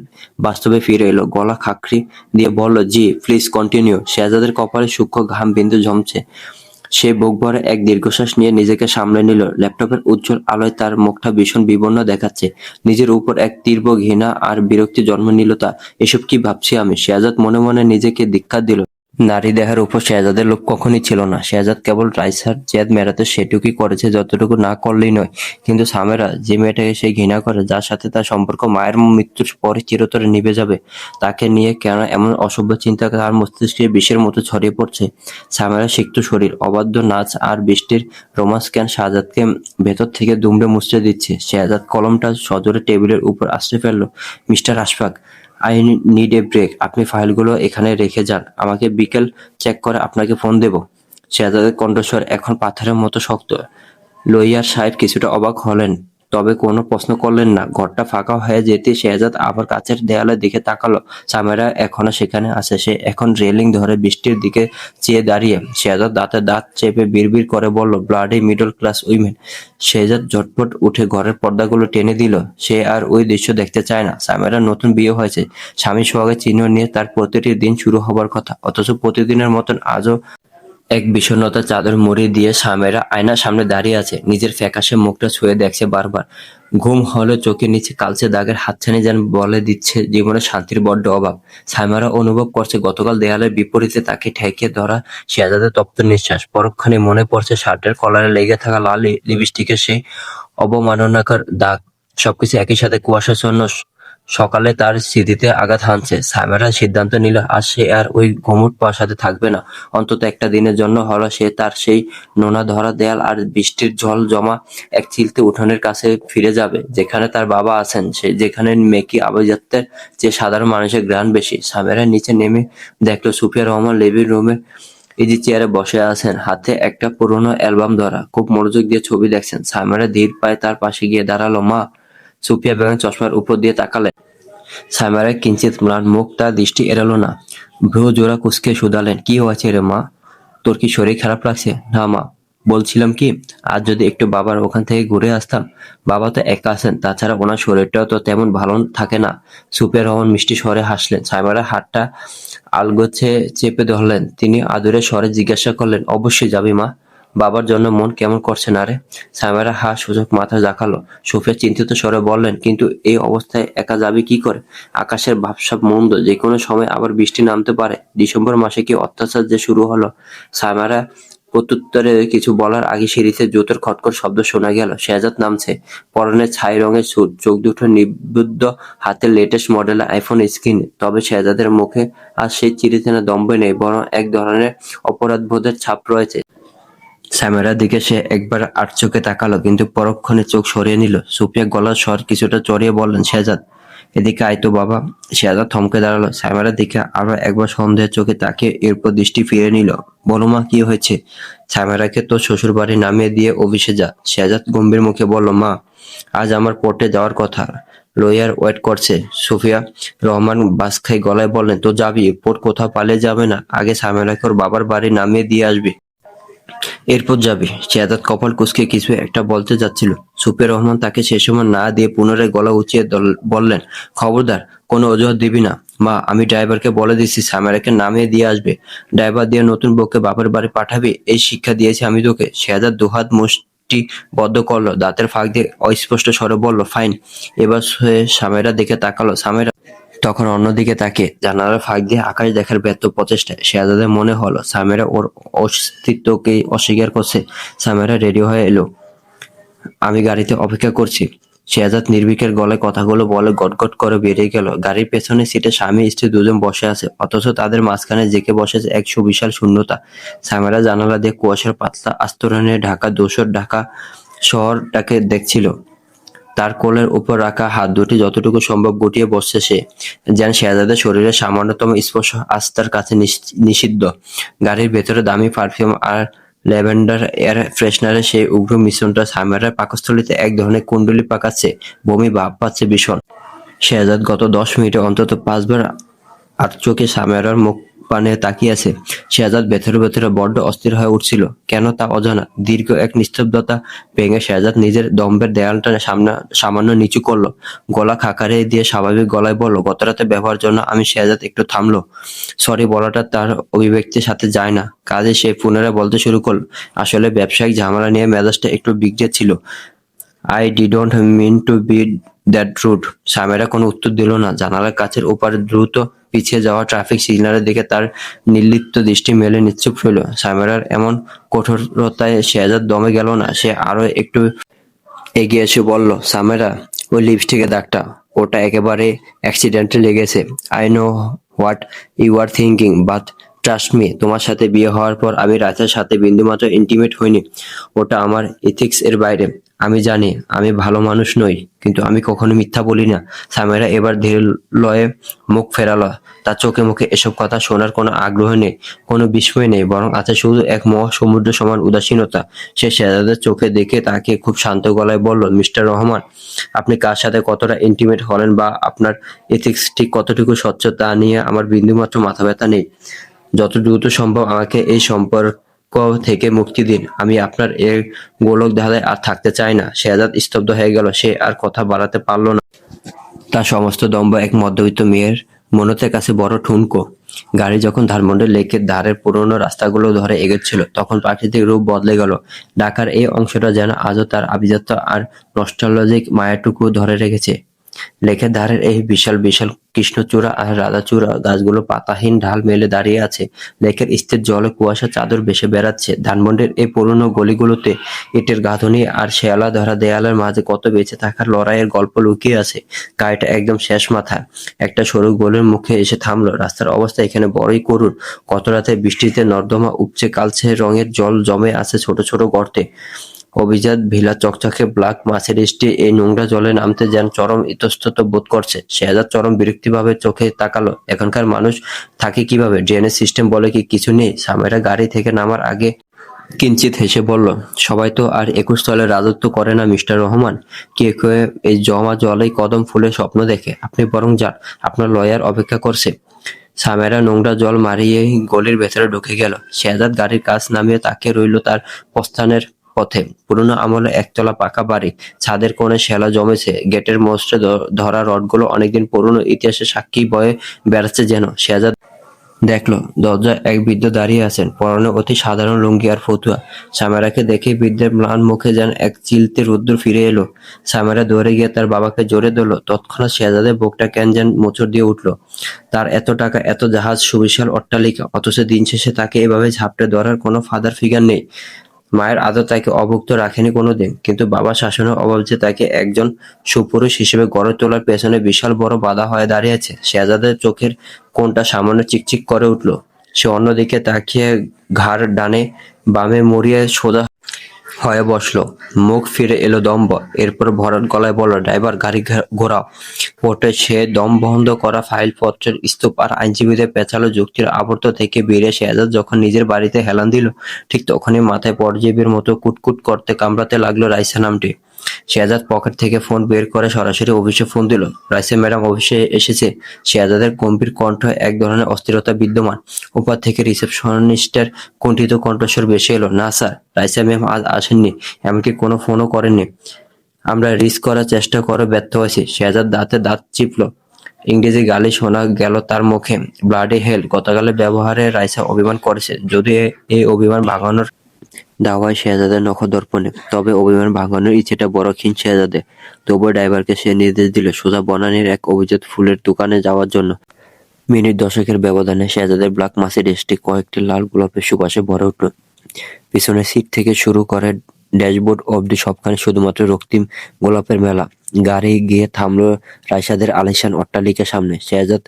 বাস্তবে ফিরে এলো। গলা খাঁকরি দিয়ে বলল, জি প্লিজ কন্টিনিউ। শেহজাদের কপালে সূক্ষ্ম ঘাম বিন্দু জমছে। সে বুক ভরে এক দীর্ঘশ্বাস নিয়ে নিজেকে সামলে নিল। ল্যাপটপের উজ্জ্বল আলোয় তার মুখটা ভীষণ বিবর্ণ দেখাচ্ছে। নিজের উপর এক তীব্র ঘৃণা আর বিরক্তি জন্ম নিল তা। এসব কি ভাবছি আমি? শেহজাদ মনে মনে নিজেকে ধিক্কার দিল। নারী দেহের উপর শেহজাদের লোভ কখনই ছিল না। শেহজাদ কেবল রাইসার জেদ মেটাতে সেটুকুই করেছে, যতটুকু না করলেই নয়। কিন্তু সামেরা, যে মেয়েটাকে সে ঘৃণা করে, যার সাথে তার সম্পর্ক মায়ের মৃত্যুর পরে চিরতরে নিভে যাবে, তাকে নিয়ে কেন এমন অসভ্য চিন্তা তার মস্তিষ্কে বিষের মতো ছড়িয়ে পড়ছে? সামেরা সিক্ত শরীর, অবাধ্য নাচ আর বৃষ্টির রোমান্স কেন শাহজাদকে ভেতর থেকে দুমড়ে মুচড়ে দিচ্ছে। শেহজাদ কলমটা সজোরে টেবিলের উপর আছড়ে ফেলল। Mister Ashfaq, I need a break. আপনি ফাইলগুলো এখানে রেখে যান, আমাকে বিকেল চেক করে আপনাকে ফোন দেব। শেহজাদের কণ্ঠস্বর এখন পাথরের মতো শক্ত। লইয়ার সাহেব কিছুটা অবাক হলেন, তবে কোনো প্রশ্ন করলেন না। ঘরটা ফাঁকা হয়ে যেতে শেহজাদ আবার কাছের দেয়ালের দিকে তাকালো। সামেরা এখনো সেখানে আছে। সে এখন রেলিং ধরে বৃষ্টির দিকে চেয়ে দাঁড়িয়ে। শেহজাদ দাঁতে দাঁত চেপে বিড়বিড় করে বলল, bloody middle class women. Shehzad ঝটপট উঠে ঘরের পর্দাগুলো টেনে দিল। সে আর ওই দৃশ্য দেখতে চায় না। সামেরার নতুন বিয়ে হয়েছে, স্বামী সোহাগের চিহ্ন নিয়ে তার প্রতিটি দিন শুরু হবার কথা, অথচ প্রতিদিনের মতন আজও এক বিষণ্ণতার চাদর মুড়ি দিয়ে সামেরা আয়নার সামনে দাঁড়িয়ে আছে। নিজের ফ্যাকাশে মুখটা ছুঁয়ে দেখছে বারবার। ঘুম হলে চোখের নিচে কালচে দাগের হাতছানি যেন বলে দিচ্ছে জীবনে শান্তির বড্ড অভাব। সামেরা অনুভব করছে গতকাল দেয়ালের বিপরীতে তাকে ঠেকিয়ে ধরা শেহজাদের তপ্ত নিঃশ্বাস। পরক্ষণে মনে পড়ছে শার্টের কলারে লেগে থাকা লাল লিপস্টিকের সেই অবমাননাকর দাগ। সবকিছু একই সাথে কুয়াশাচ্ছন্ন সকালে তার স্মৃতিতে আঘাত হানছে। সামেরা সিদ্ধান্ত নিল আজ সে আর ওই ঘুমুট প্রাসাদে থাকবে না। অন্তত একটা দিনের জন্য হলো সে তার সেই নোনা ধরা দেয়াল আর বৃষ্টির জল জমা এক চিলতে উঠোনের কাছে ফিরে যাবে, যেখানে তার বাবা আছেন, যেখানে মেকি আভিজাত্যের চেয়ে সাধারণ মানুষের ঘ্রাণ বেশি। সামেরা নিচে নেমে দেখলো সুফিয়া রহমান লিভিং রুমের ইজি চেয়ারে বসে আছেন, হাতে একটা পুরোনো অ্যালবাম ধরা। খুব মনোযোগ দিয়ে ছবি দেখছেন। সামেরা ধীর পায়ে তার পাশে গিয়ে দাঁড়ালো। মা? সুফিয়া বেগম চশমার উপর দিয়ে তাকালেন। সামেরার কিঞ্চিৎ ম্লান মুখ তার দৃষ্টি এড়ালো না। ভ্রু জোড়া কুঁচকে শুধালেন, কি হয়েছে রে মা? তোর কি শরীর খারাপ লাগছে? না মা, বলছিলাম কি, আজ যদি একটু বাবার ওখান থেকে ঘুরে আসতাম। বাবা তো একা আছেন, তাছাড়া ওনার শরীরটাও তো তেমন ভালো থাকে না। সুফিয়া রহমান মিষ্টি স্বরে হাসলেন। সামেরার হাতটা আলগোছে চেপে ধরলেন। তিনি আদুরে স্বরে জিজ্ঞাসা করলেন, অবশ্যই যাবি মা। বাবার জন্য মন কেমন করছে না রে? সামেরা সূচক মাথা ঝাঁকালো। সুফিয়া চিন্তিত স্বরে বললেন, কিন্তু এই অবস্থায় একা যাবি কি করে? আকাশের ভাবসাব মন্দ, যে কোনো সময় আবার বৃষ্টি নামতে পারে। ডিসেম্বর মাসে কি অত্যাচার যে শুরু হলো। সামেরা প্রত্যুত্তরে কিছু বলার আগে সিঁড়িতে জুতোর খটখট শব্দ শোনা গেল। শেহজাদ নামছে। পরনে ছাই রঙের স্যুট, চোখ দুটো নিবদ্ধ, হাতে লেটেস্ট মডেলের আইফোন স্ক্রিন। তবে শেহজাদের মুখে আর সেই চিরিচেনা দম্ভ নেই, বরং এক ধরনের অপরাধবোধের ছাপ রয়েছে। সামেরার দিকে সে একবার আড়চোখে তাকালো, কিন্তু পরক্ষণে চোখ সরিয়ে নিল। সুফিয়া গলার স্বর কিছুটা চড়িয়ে বললেন, শেহজাদ, এদিকে আয় তো বাবা। শেহজাদ থমকে দাঁড়ালো। সামেরার দিকে আরো একবার সন্দেহের চোখে তাকিয়ে এরপর দৃষ্টি ফিরে নিল। বলো মা, কি হয়েছে? সামেরাকে তোর শ্বশুর বাড়ি নামিয়ে দিয়ে অফিসে যা। শেহজাদ গম্ভীর মুখে বলল, মা, আজ আমার কোর্টে যাওয়ার কথা, লয়ার ওয়েট করছে। সুফিয়া রহমান বাজখাই গলায় বললেন, তো যাবি, কোর্ট কোথাও পালিয়ে যাবে না। আগে সামেরাকে ওর বাবার বাড়ি নামিয়ে দিয়ে আসবি, এরপর যাবি। শেহজাদ কপাল কুঁচকে কিছু একটা বলতে যাচ্ছিল। সুফিয়া রহমান তাকে সে সময় না দিয়ে পুনরায় গলা উঁচিয়ে বললেন, খবরদার, কোনো অজুহাত দিবি না। মা, আমি ড্রাইভারকে বলে দিচ্ছি সামেরাকে নামিয়ে দিয়ে আসবে। ড্রাইভার দিয়ে নতুন বউকে বাপের বাড়ি পাঠাবি, এই শিক্ষা দিয়েছি আমি তোকে। শেহজাদ দুহাত মুষ্টি বদ্ধ করলো, দাঁতের ফাঁক দিয়ে অস্পষ্ট স্বরে বলল, ফাইন। এবার সে সামেরার দিকে তাকালো। সামেরা তখন অন্যদিকে তাকিয়ে জানালার ফাঁক দিয়ে আকাশ দেখার ব্যর্থ প্রচেষ্টায়। শেহজাদের মনে হলো সামেরা ওর অস্তিত্বকে অস্বীকার করছে। সামেরা রেডি হয়ে এলো। আমি গাড়িতে অপেক্ষা করছি। শেহজাদ নির্বিকের গলায় কথাগুলো বলে গটগট করে বেরিয়ে গেল। গাড়ির পেছনের সিটে স্বামী স্ত্রী দুজন বসে আছে, অথচ তাদের মাঝখানে জেঁকে বসেছে এক সুবিশাল শূন্যতা। সামেরা জানালা দিয়ে কুয়াশার পাতলা আস্তরণে ঢাকা ধূসর ঢাকা শহরটাকে দেখছিল। তার কোলের উপর রাখা হাত দুটি যতটুকু সম্ভব গুটিয়ে বসছে সে, যেন শেহজাদের শরীরের সামান্যতম স্পর্শ আজ তার কাছে নিষিদ্ধ। গাড়ির ভেতরে দামি পারফিউম আর ল্যাভেন্ডার এয়ার ফ্রেশনারের সেই উগ্র মিশ্রণটা সামেরার পাকস্থলীতে এক ধরনের কুণ্ডলি পাকাচ্ছে। বমি ভাব পাচ্ছে ভীষণ। শেহজাদ গত 10 মিনিটে অন্তত 5 বার আর চোখে সামেরার মুখ পানে তাকিয়ে আছে। শেহজাদ ভেতরে ভেতরে বড্ড অস্থির হয়ে উঠছিল। কেন তা অজানা। দীর্ঘ এক নিস্তব্ধতা ভেঙে শেহজাদ নিজের দম্ভের দেয়ালটা সামান্য নিচু করলো। গলা খাকারে দিয়ে স্বাভাবিক গলায় বলল, গত রাতে ব্যবহার জন্য আমি। শেহজাদ একটু থামলো। সরি বলাটা তার অভিব্যক্তির সাথে যায় না। কাজে সে পুনরায় বলতে শুরু করলো, আসলে ব্যবসায়িক ঝামেলা নিয়ে মেজাজটা একটু বিগড়ে ছিল। I didn't mean to be that rude. Samera কোনো উত্তর দিল না। জানালার কাছের ওপারে দ্রুত পিছিয়ে যাওয়া ট্রাফিক সিগন্যালের দিকে তার নির্লিপ্ত দৃষ্টি মেলে নিশ্চুপ রইল। সামেরার এমন কঠোরতায় শেহজাদ দমে গেল না। সে আরো একটু এগিয়ে এসে বলল, সামেরা, ওই লিপস্টিকের দাগটা, ওটা একেবারে অ্যাক্সিডেন্টে লেগেছে। I know what you are thinking, but trust me, তোমার সাথে বিয়ে হওয়ার পর আমি রাজের সাথে বিন্দুমাত্র ইন্টিমেট হইনি। ওটা আমার এথিক্স এর বাইরে। আমি জানি আমি ভালো মানুষ নই, কিন্তু আমি কখনো মিথ্যা বলি না। সামেরা এবার ধীর লয়ে মুখ ফেরালো। তার চোখে মুখে এসব কথা শোনার কোনো আগ্রহ নেই, কোনো বিস্ময় নেই, বরং আছে শুধু এক মহাসমুদ্র সমান উদাসীনতা। সে শেহজাদের চোখে দেখে তাকে খুব শান্ত গলায় বলল, মিস্টার রহমান, আপনি কার সাথে কতটা ইন্টিমেট হলেন বা আপনার এথিক্স ঠিক কতটুকু স্বচ্ছ তা নিয়ে আমার বিন্দুমাত্র মাথা ব্যথা নেই। যত দ্রুত সম্ভব আমাকে এই সম্পর্ক থেকে মুক্তি দিন। আমি আপনার এই গোলক ধাঁধায় আর থাকতে চাই না। শেহজাদ স্তব্ধ হয়ে গেল। সে আর কথা বাড়াতে পারল না। তার সমস্ত দম্ভ এক মধ্যবিত্ত মেয়ের মনতের কাছে বড় ঠুনকো। গাড়ি যখন ধানমন্ডি লেকের ধারের পুরোনো রাস্তাগুলো ধরে এগোচ্ছিল, তখন প্রাকৃতিক রূপ বদলে গেল। ঢাকার এই অংশটা যেন আজও তার আভিজাত্য আর নস্টালজিক মায়াটুকু ধরে রেখেছে। লেকের ধারের এই বিশাল বিশাল কৃষ্ণচূড়া আর রাধাচূড়া গাছগুলো পাতাহীন ঢাল মেলে দাঁড়িয়ে আছে। লেকের স্থির জলে কুয়াশা চাদর ভেসে বেড়াচ্ছে। ধানমন্ডির এই পুরনো গলিগুলোতে ইটের গাঁথুনি আর শেয়ালা ধরা দেয়ালের মাঝে কত বেঁচে থাকার লড়াইয়ের গল্প লুকিয়ে আছে। গাড়িটা একদম শেষ মাথায় একটা সরু গলির মুখে এসে থামলো। রাস্তার অবস্থা এখানে বড়ই করুণ। গত রাতে বৃষ্টিতে নর্দমা উপচে কালচে রঙের জল জমে আছে ছোট ছোট গর্তে। অভিজাত ভিলা চকচকে ব্ল্যাক মার্সিডিজটি এই নোংরা জলে নামতে যেন চরম ইতস্তত বোধ করছে। শেহজাদ চরম বিরক্তিভাবে চোখে তাকালো। এখানকার মানুষ থাকে কিভাবে? ড্রেনেজ সিস্টেম বলে কি কিছু নেই? সামেরা গাড়ি থেকে নামার আগে কিঞ্চিত হেসে বলল, সবাই তো আর 21 তলে রাজত্ব করে না মিস্টার রহমান। কেউ কেউ এই জমা জলেই কদম ফুলে স্বপ্ন দেখে। আপনি বরং যান, আপনার লয়ার অপেক্ষা করছে। সামেরা নোংরা জল মারিয়ে গলির ভেতরে ঢুকে গেল। শেহজাদ গাড়ির কাছ নামিয়ে তাকিয়ে রইল তার প্রস্থানের পথে। পুরনো আমলে একতলা পাকা বাড়ি, ছাদের কোণে শ্যালা জমেছে। গেটের মোস্টে ধরা রডগুলো অনেকদিন পুরনো ইতিহাসের সাক্ষী বয়ে বেড়াচ্ছে যেন। শেহজাদ দেখলো দরজায় এক বৃদ্ধ দাঁড়িয়ে আছেন, পরনে অতি সাধারণ লুঙ্গি আর ফতুয়া। সামেরাকে দেখে বৃদ্ধের ম্লান মুখে যেন এক চিলতে রৌদ্র ফিরে এলো। সামেরা দৌড়ে গিয়ে তার বাবাকে জোরে ধরল। তৎক্ষণাৎ শেহজাদের বুকটা কেন যেন মোচড় দিয়ে উঠল। তার এত টাকা, এত জাহাজ, সুবিশাল অট্টালিকা, অথচ দিন শেষে তাকে এভাবে ঝাপটে ধরার কোনো ফাদার ফিগার নেই। মায়ের আদর তাকে অভুক্ত রাখেনি কোনোদিন, কিন্তু বাবার শাসনের অভাব যে তাকে একজন সুপুরুষ হিসেবে গড়ে তোলার পেছনে বিশাল বড় বাধা হয়ে দাঁড়িয়েছে। শেহজাদের চোখের কোণটা সামান্য চিকচিক করে উঠল। সে অন্যদিকে তাকিয়ে ঘাড় ডানে বামে মুড়িয়ে সোজা হয়ে বসলো। মুখ ফিরে এলো দম্ভ। এরপর ভরাট গলায় বলল, ড্রাইভার, গাড়ি ঘোরাও। পথে সে দম বন্ধ করা ফাইলপত্রের স্তূপ আর আইনজীবীদের পেঁচালো যুক্তির আবর্ত থেকে বেরিয়ে শেহজাদ যখন নিজের বাড়িতে হেলান দিল, ঠিক তখনই মাথায় পরজীবীর মতো কুটকুট করতে কামড়াতে লাগলো রাইসা নামটি। শেহজাদ পকেট থেকে ফোন বের করে সরাসরি অফিসে ফোন দিল। রাইসা ম্যাডাম অফিসে এসেছে। শেহজাদের গম্ভীর কণ্ঠ এক ধরনের অস্থিরতা বিদ্যমান। ওপার থেকে রিসেপশনিস্টের কুণ্ঠিত কণ্ঠস্বর ভেসে এলো, না স্যার, রাইসা ম্যাম আজ আসেননি, এমনকি কোনো ফোনও করেননি। আমরা রিস্ক করার চেষ্টা করে ব্যর্থ হয়েছি। শেহজাদ দাঁতে দাঁত চিপল। ইংরেজি গালি শোনা গেল তার মুখে। ব্লাডি হেল, গতকালের ব্যবহারে রাইসা অভিমান করেছে, যদিও এই অভিমান ভাঙানোর দাওয়ায় শেহজাদের নখদর্পণে। তবে অভিমান ভাঙানোর ইচ্ছেটা বড় ক্ষীণ শেহজাদের। তবুও ড্রাইভারকে সে নির্দেশ দিল সোজা বনানীর এক অভিজাত ফুলের দোকানে যাওয়ার জন্য। মিনিট দশেকের ব্যবধানে শেহজাদের ব্ল্যাক মার্সিডিজটি কয়েকটি লাল গোলাপের সুবাসে ভরে উঠল। পিছনের সিট থেকে শুরু করে ড্যাশবোর্ড অবধি সবখানে শুধুমাত্র রক্তিম গোলাপের মেলা। গাড়ি গিয়ে থামলো রাইসাদের আলিশান অট্টালিকার সামনে। শেহজাদ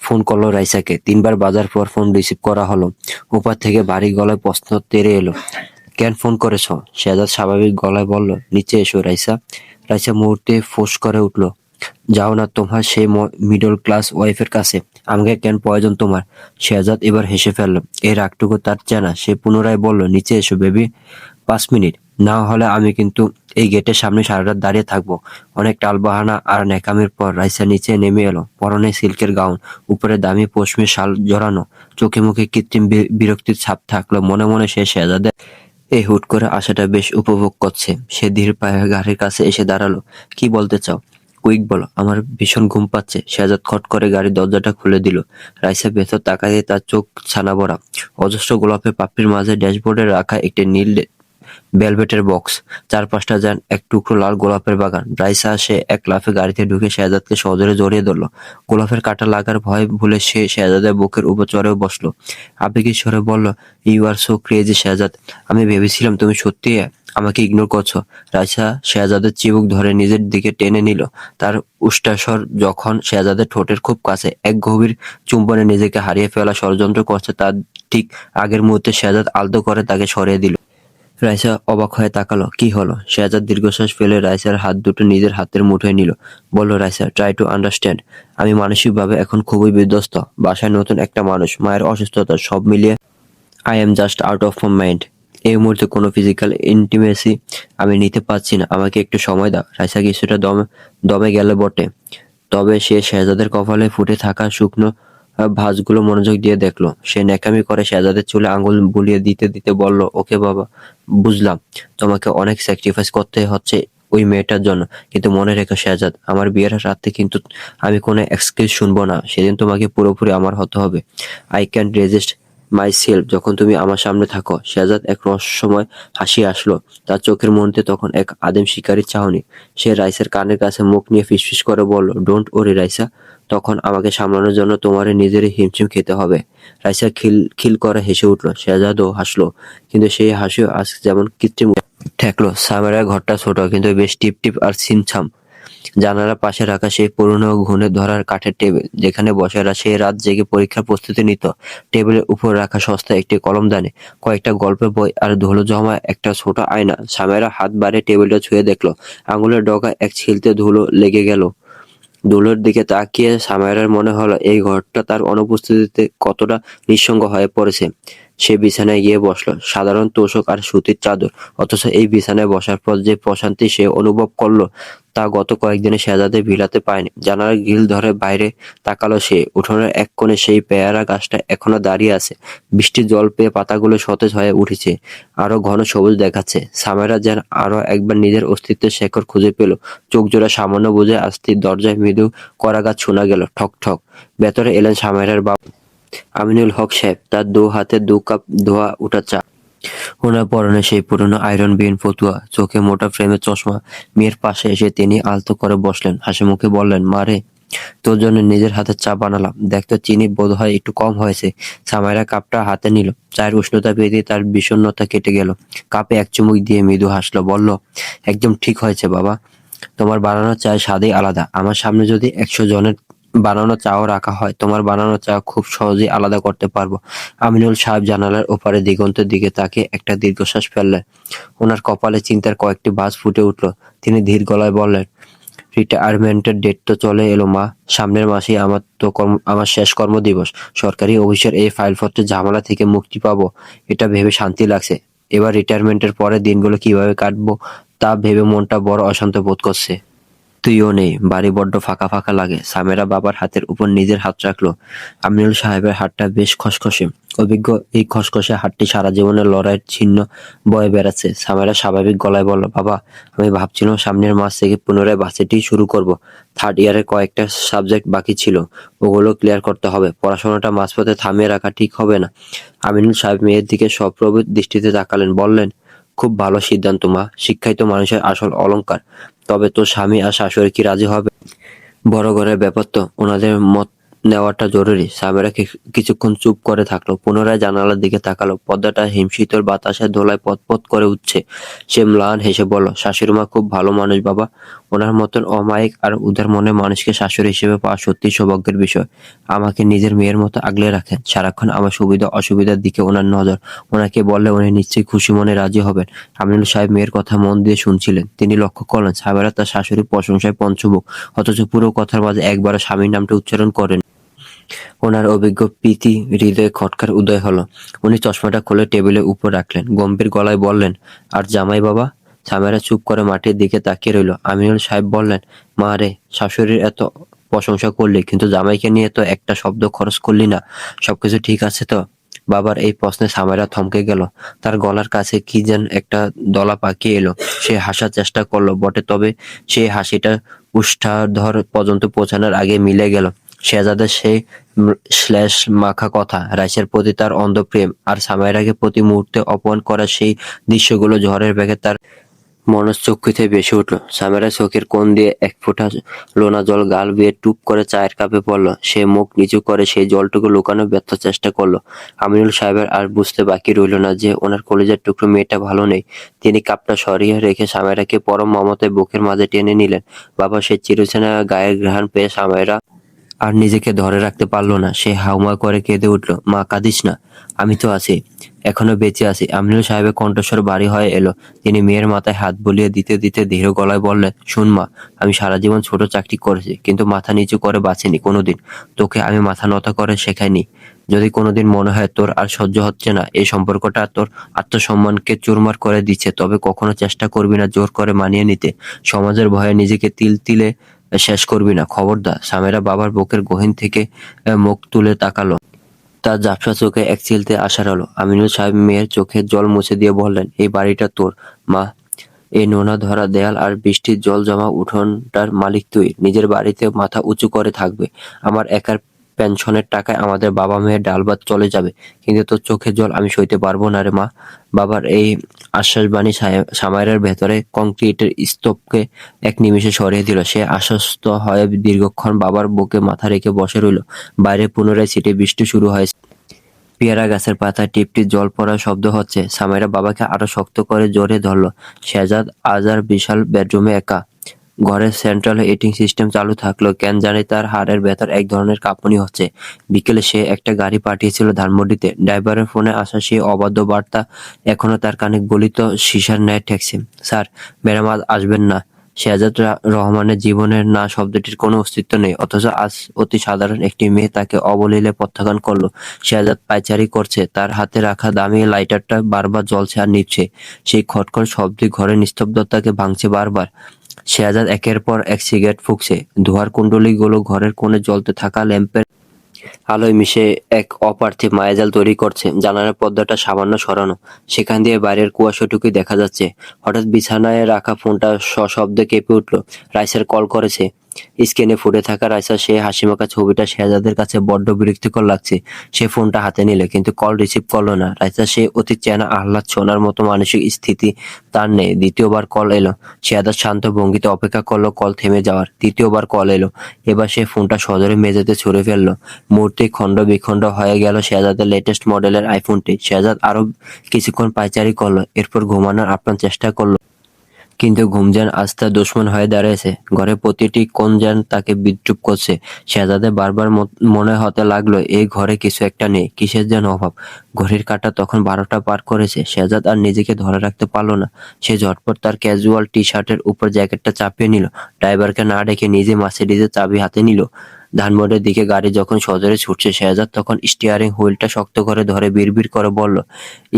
ফোন করলো রাইসাকে। 3 বার বাজার পর ফোন রিসিভ করা হলো। ওপার থেকে ভারী গলায় প্রশ্ন তেড়ে এলো, কেন ফোন করেছ? শেহজাদ স্বাভাবিক গলায় বলল, নিচে এসো রাইসা। রাইসা মুহূর্তে ফোঁস করে উঠল, যাও না তোমার সেই মিডল ক্লাস ওয়াইফের কাছে। আমাকে কেন প্রয়োজন তোমার? শেহজাদ এবার হেসে ফেলল। এই রাগটুকু তার চেনা। সে পুনরায় বলল, নিচে এসো বেবি। 5 মিনিট। না হলে আমি কিন্তু এই গেটের সামনে সারা রাত দাঁড়িয়ে থাকবো। অনেক টালবাহানা আর ন্যাকামির পর রাইসা নিচে নেমে এলো। পরনে সিল্কের গাউন, উপরে দামি পশমি শাল জড়ানো, চোখে মুখে কৃত্রিম বিরক্তির ছাপ থাকলো। মনে মনে সে শেহজাদের এই হুট করে আসাটা বেশ উপভোগ করছে। সে ধীর পায়ে গাড়ির কাছে এসে দাঁড়ালো। কি বলতে চাও? কুইক বলো, আমার ভীষণ ঘুম পাচ্ছে। শেহজাদ খট করে গাড়ির দরজাটা খুলে দিল। রাইসা ভেতর তাকাতে তার চোখ ছানা ভরা। অজস্র গোলাপের পাপড়ির মাঝে ড্যাশবোর্ডে রাখা একটি নীল ভেলভেটের বক্স, চারপাশটা যেন এক টুকরো লাল গোলাপের বাগান। রাইসা সে এক লাফে গাড়িতে ঢুকে শেহজাদকে সজোরে জড়িয়ে ধরলো। গোলাপের কাঁটা লাগার ভয় ভুলে সে শেহজাদের বুকের উপর চড়েও বসলো। আবেগী স্বরে বলল, you are so crazy Shehzad. আমি ভেবেছিলাম তুমি সত্যি আমাকে ইগনোর করছো। রাইসা শেহজাদের চিবুক ধরে নিজের দিকে টেনে নিল। তার উষ্টাস্বর যখন শেহজাদের ঠোঁটের খুব কাছে, এক গভীর চুম্বনে নিজেকে হারিয়ে ফেলা ষড়যন্ত্র করছে, তার ঠিক আগের মুহূর্তে শেহজাদ আলতো করে তাকে সরিয়ে দিল। রাইসা অবাক হয়ে তাকালো। কি হলো? শেহজাদ দীর্ঘশ্বাস ফেলে রাইসার হাত দুটো নিজের হাতের মুঠোয় নিল। বলল, রাইসা, ট্রাই টু আন্ডারস্ট্যান্ড। আমি মানসিকভাবে এখন খুবই বিধ্বস্ত। বাসায় নতুন একটা মানুষ, মায়ের অসুস্থতা, সব মিলিয়ে I am just out of mind. এই মুহূর্তে কোনো ফিজিক্যাল ইন্টিমেসি আমি নিতে পারছি না। আমাকে একটু সময় দাও। রাইসা কিছুটা দমে গেল বটে, তবে সে শেহজাদের কপালে ফুটে থাকা শুকনো ভাঁজগুলো মনোযোগ দিয়ে দেখলো। সে ন্যাকামি করে শেহজাদের চুলে আঙুল বুলিয়ে দিতে দিতে বলল, ওকে বাবা, বুঝলাম তোমাকে অনেক স্যাক্রিফাইস করতে হচ্ছে ওই মেয়েটার জন্য, কিন্তু মনে রেখো শেহজাদ, আমার বিয়ের রাতে কিন্তু আমি কোনো এক্সকিউজ শুনবো না। সেদিন তোমাকে পুরোপুরি আমার হতে হবে। I can't resist my self যখন তুমি আমার সামনে থাকো। শেহজাদ এক রহস্যময় হাসি আসলো। তার চোখের মধ্যে তখন এক আদিম শিকারীর চাহনি। সে রাইসার কানের কাছে মুখ নিয়ে ফিসফিস করে বলল, ডোন্ট ওরি রাইসা, তখন আমাকে সামলানোর জন্য তোমার নিজেরই হিমশিম খেতে হবে। রাইসা খিল করে হেসে উঠল। শেহজাদও হাসলো, কিন্তু সেই হাসিও আজ যেমন কৃত্রিম ঠেকলো। সামেরার ঘরটা ছোট, কিন্তু বেশ টিপ টিপ আর ছিমছাম। জানালার পাশে রাখা সেই পুরনো ঘুণে ধরার কাঠের টেবিল, যেখানে বসেরা সে রাত জেগে পরীক্ষার প্রস্তুতি নিত। টেবিলের উপর রাখা সস্তা একটি কলমদানি, কয়েকটা গল্পের বই আর ধুলো জমা একটা ছোট আয়না। সামেরা হাত বাড়িয়ে টেবিলটা ছুঁয়ে দেখলো। আঙুলের ডগায় এক ছিলতে ধুলো লেগে গেল। ধুলোর দিকে তাকিয়ে সামাইরার মনে হলো এই ঘরটা তার অনুপস্থিতিতে কতটা নিঃসঙ্গ হয়ে পড়েছে। সে বিছানায় গিয়ে বসলো। সাধারণ তোশক আর সুতির চাদর, অথচ এই বিছানায় বসার পর যে প্রশান্তি সে অনুভব করলো তা গত কয়েকদিনে শেহজাদে ভিলাতে পায়নি। জানালার গ্রিল ধরে বাইরে তাকালো সে। উঠোনের এক কোণে সেই পেয়ারা গাছটা এখনো দাঁড়িয়ে আছে। বৃষ্টির জল পেয়ে পাতাগুলো সতেজ হয়ে উঠেছে, আরো ঘন সবুজ দেখাচ্ছে। সামেরা যেন আরো একবার নিজের অস্তিত্বের শেকড় খুঁজে পেল। চোখ জোড়া সামান্য বুঝে আসতে দরজায় মৃদু করাঘাত শোনা গেল, ঠক ঠক। ভেতরে এলেন সামেরার বাবা আমিনুল হক সাহেব। তার দু হাতে 2 কাপ ধোয়া উঠা চা। ওনার পরনে সেই পুরনো আয়রন বিন ফতুয়া, চোখে মোটা ফ্রেমের চশমা। মেয়ের পাশে এসে তিনি আলতো করে বসলেন, হাসি মুখে বললেন, মা রে, তোর জন্য নিজের হাতে চা বানালাম। দেখ তো, চিনি বোধ হয় একটু কম হয়েছে। সামাইরা কাপটা হাতে নিল। চায়ের উষ্ণতা পেতে তার বিষণ্ণতা কেটে গেল। কাপে এক চুমুক দিয়ে মৃদু হাসলো, বলল, একদম ঠিক হয়েছে বাবা, তোমার বানানো চায়ের স্বাদই আলাদা। আমার সামনে যদি 100 জনের বানানো চাও রাখা হয়, তোমার বানানো চা খুব সহজেই আলাদা করতে পারবো। আমিনুল সাহেব জানালার ওপারে দিগন্তের দিকে তাকিয়ে একটা দীর্ঘশ্বাস ফেললেন। ওনার কপালে চিন্তার কয়েকটি ভাঁজ ফুটে উঠল। তিনি ধীর গলায় বললেন, রিটায়ারমেন্টের ডেট তো চলে এলো মা। সামনের মাসেই আমার শেষ কর্মদিবস। সরকারি অফিসের এই ফাইলপত্রের ঝামেলা থেকে মুক্তি পাবো, এটা ভেবে শান্তি লাগছে। এবার রিটায়ারমেন্টের পরে দিনগুলো কিভাবে কাটবো তা ভেবে মনটা বড় অশান্ত বোধ করছে। তুইও নেই, বাড়ি বড্ড ফাঁকা ফাঁকা লাগে। সামেরা বাবার হাতের উপর নিজের হাত রাখলো। আমিনুল সাহেবের হাতটা বেশ খসখসে। অভিজ্ঞ এই খসখসে হাতটি সারা জীবনের লড়াইয়ের চিহ্ন বয়ে বেড়াচ্ছে। সামেরা স্বাভাবিক গলায় বলল, বাবা, আমি ভাবছিলাম সামনের মাস থেকে পুনরায় ভার্সিটি শুরু করব। 3rd ইয়ারের কয়েকটা সাবজেক্ট বাকি ছিল, ওগুলো ক্লিয়ার করতে হবে। পড়াশোনাটা মাঝপথে থামিয়ে রাখা ঠিক হবে না। আমিনুল সাহেব মেয়ের দিকে সপ্রবৃত দৃষ্টিতে তাকালেন, বললেন, খুব ভালো সিদ্ধান্ত মা, শিক্ষাই তো মানুষের আসল অলংকার। তবে তোর স্বামী আর শাশুড়ি কি রাজি হবে? বড় ঘরের ব্যাপার তো, ওনাদের মত নেওয়াটা জরুরি। সামেরা কিছুক্ষণ চুপ করে থাকলো। পুনরায় জানালার দিকে তাকালো। পর্দাটা হিমশীতল বাতাসের ধোলায় পতপত করে উঠছে। সে ম্লান হেসে বলল, শাশুড়িমা খুব ভালো মানুষ বাবা। ওনার মতন অমায়িক আর উদার মনের মানুষকে শাশুড়ি হিসেবে পাওয়া সত্যি সৌভাগ্যের বিষয়। আমাকে নিজের মেয়ের মতো আগলে রাখেন। সারাক্ষণ আমার সুবিধা অসুবিধার দিকে ওনার নজর। ওনাকে বললে উনি নিশ্চয়ই খুশি মনে রাজি হবেন। আমিনুল সাহেব মেয়ের কথা মন দিয়ে শুনছিলেন। তিনি লক্ষ্য করলেন সামেরা তার শাশুড়ির প্রশংসায় পঞ্চমুখ, অথচ পুরো কথার মাঝে একবারও স্বামীর নামটা উচ্চারণ করেন। ওনার অভিজ্ঞ প্রীতি হৃদয়ে খটকার উদয় হলো। উনি চশমাটা খুলে টেবিলের উপর রাখলেন, গম্ভীর গলায় বললেন, আর জামাই বাবা? সামেরা চুপ করে মাটির দিকে তাকিয়ে রইল। আমিনুল সাহেব বললেন, মা রে, শাশুড়ির এত প্রশংসা করলি, কিন্তু জামাইকে নিয়ে তো একটা শব্দ খরচ করলি না। সবকিছু ঠিক আছে তো? বাবার এই প্রশ্নে সামেরা থমকে গেল। তার গলার কাছে কি যেন একটা দলা পাকিয়ে এলো। সে হাসার চেষ্টা করলো বটে, তবে সেই হাসিটা উষ্ঠাধর পর্যন্ত পৌঁছানোর আগে মিলে গেল শেহজাদের সেই শ্লেষ মাখা কথা, রাইসের প্রতি তার অন্ধ প্রেম, আর সামাইরাকে প্রতি মুহূর্তে অপমান করা সেই দৃশ্যগুলো ঝড়ের বেগে তার মনশ্চক্ষুতে ভেসে উঠল। সামেরা চোখের কোণ দিয়ে এক ফোঁটা লোনা জল গাল বেয়ে টুপ করে চায়ের কাপে পড়ল। সে মুখ নিচু করে সেই জলটুকু লুকানোর ব্যর্থ চেষ্টা করলো। আমিনুল সাহেবের আর বুঝতে বাকি রইল না যে ওনার কলেজের টুকরো মেয়েটা ভালো নেই। তিনি কাপটা সরিয়ে রেখে সামেরাকে পরম মমতায় বুকের মাঝে টেনে নিলেন। বাবা সে চিরচেনা গায়ের ঘ্রাণ পেয়ে সামেরা আর নিজেকে ধরে রাখতে পারল না। সে হাউমা করে কেঁদে উঠল, মা কাঁদিস না, আমি তো আছি, এখনো বেঁচে আছি। আমিনুল সাহেবের কণ্ঠস্বর ভারী হয়ে এলো। তিনি মেয়ের মাথায় হাত বুলিয়ে দিতে দিতে ধীর গলায় বললেন, শুন মা, আমি সারা জীবন ছোট চাকরি করেছি, কিন্তু মাথা নিচু করে বাঁচিনি কোনোদিন। তোকে আমি মাথা নত করে শেখাইনি। যদি কোনোদিন মনে হয় তোর আর সহ্য হচ্ছে না, এই সম্পর্কটা তোর আত্মসম্মানকে চুরমার করে দিচ্ছে, তবে কখনো চেষ্টা করবি না জোর করে মানিয়ে নিতে। সমাজের ভয়ে নিজেকে তিল তিলে শেষ করবি না, খবরদার। সামেরা বাবার বুকের গহীন থেকে মুখ তুলে তাকালো। তার ঝাপসা চোখে এক চিলতে আশার আলো। আমিনুল সাহেব মেয়ের চোখের জল মুছে দিয়ে বললেন, এই বাড়িটা তোর মা। এই নোনা ধরা দেয়াল আর বৃষ্টির জল জমা উঠোনটার মালিক তুই। নিজের বাড়িতে মাথা উঁচু করে থাকবে। আমার একার পেনশনের টাকায় আমাদের বাবা মেয়ের ডাল ভাত চলে যাবে, কিন্তু তোর চোখের জল আমি সইতে পারবো না রে মা। বাবার এই আশ্বাসবাণী সামাইরের ভেতরে কংক্রিটের স্তূপকে এক নিমিষে সরিয়ে দিল। সে আশ্বস্ত হয়ে দীর্ঘক্ষণ বাবার বুকে মাথা রেখে বসে রইল। বাইরে পুনরায় ছিটে বৃষ্টি শুরু হয়েছে। পেয়ারা গাছের পাতায় টিপটিপ জল পড়ার শব্দ হচ্ছে। সামাইরা বাবাকে আরো শক্ত করে জোরে ধরল। শেহজাদ আজ আর বিশাল বেডরুমে একা। ঘরের সেন্ট্রাল হিটিং সিস্টেম চালু থাকলেও কেন জানি তার হাড়ের ভেতর এক ধরনের কাঁপুনি হচ্ছে। বিকেলে সে একটা গাড়ি পাঠিয়েছিল ধানমন্ডিতে। ড্রাইভারের ফোনে আসা সেই অবাধ্য বার্তা এখনো তার কানে গলিত সীসার ন্যায় ঠেকছে। স্যার, ম্যাডাম আজ আসবেন না। শেহজাদ রহমানের জীবনের না শব্দটির কোনো অস্তিত্ব নেই, অথচ আজ অতি সাধারণ একটি মেয়ে তাকে অবলীলে প্রত্যাখ্যান করলো। শেহজাদ পায়চারি করছে। তার হাতে রাখা দামি লাইটারটা বারবার জ্বলছে আর নিভছে। সেই খটখট শব্দে ঘরের নিস্তব্ধতাকে ভাঙছে বারবার। শেহজাদ একের পর এক সিগারেট ফুঁকছে। ধোঁয়ার কুণ্ডলীগুলো ঘরের কোণে জ্বলতে থাকা ল্যাম্পের আলোয় মিশে এক অপার্থিব মায়াজাল তৈরি করছে। জানালার পর্দাটা সামান্য সরানো, সেখান দিয়ে বাইরের কুয়াশাটুকুই দেখা যাচ্ছে। হঠাৎ বিছানায় রাখা ফোনটা সশব্দে কেঁপে উঠল। রাইসার কল করেছে। স্ক্রিনে ফুটে থাকা রাইসার সেই হাসিমাখা ছবিটা শেহজাদের কাছে বড্ড বিরক্তিকর লাগছে। সে ফোনটা হাতে নিল, কিন্তু কল রিসিভ করলো না। রাইসা সে অতি চেনা আহ্লাদ ছোনার মতো মানসিক স্থিতি তার নেই। দ্বিতীয়বার কল এলো। শেহজাদ শান্ত ভঙ্গিতে অপেক্ষা করলো কল থেমে যাওয়ার। তৃতীয়বার কল এলো। এবার সে ফোনটা সজোরে মেঝেতে ছুঁড়ে ফেললো। মুহূর্তেই খণ্ড বিখণ্ড হয়ে গেল শেহজাদের লেটেস্ট মডেলের আইফোনটি। শেহজাদ আরো কিছুক্ষণ পায়চারি করলো, এরপর ঘুমানোর আপ্রাণ চেষ্টা করলো, কিন্তু ঘুম যেন আজ তার দুশমন হয়ে দাঁড়িয়েছে। ঘরের প্রতিটি কোণ যেন তাকে বিদ্রুপ করছে। শেহজাদের বারবার মনে হতে লাগলো এই ঘরে কিছু একটা নেই, কিসের যেন অভাব। ঘড়ির কাঁটা তখন 12টা পার করেছে। শেহজাদ আর নিজেকে ধরে রাখতে পারলো না। সে ঝটপট তার ক্যাজুয়াল টি শার্টের উপর জ্যাকেটটা চাপিয়ে নিল। ড্রাইভারকে না ডেকে নিজে মার্সিডিজের চাবি হাতে নিল। ধানমন্ডির দিকে গাড়ি যখন সজোরে ছুটছে, শেহজাদ তখন স্টিয়ারিং হুইলটা শক্ত করে ধরে বিড়বিড় করে বলল,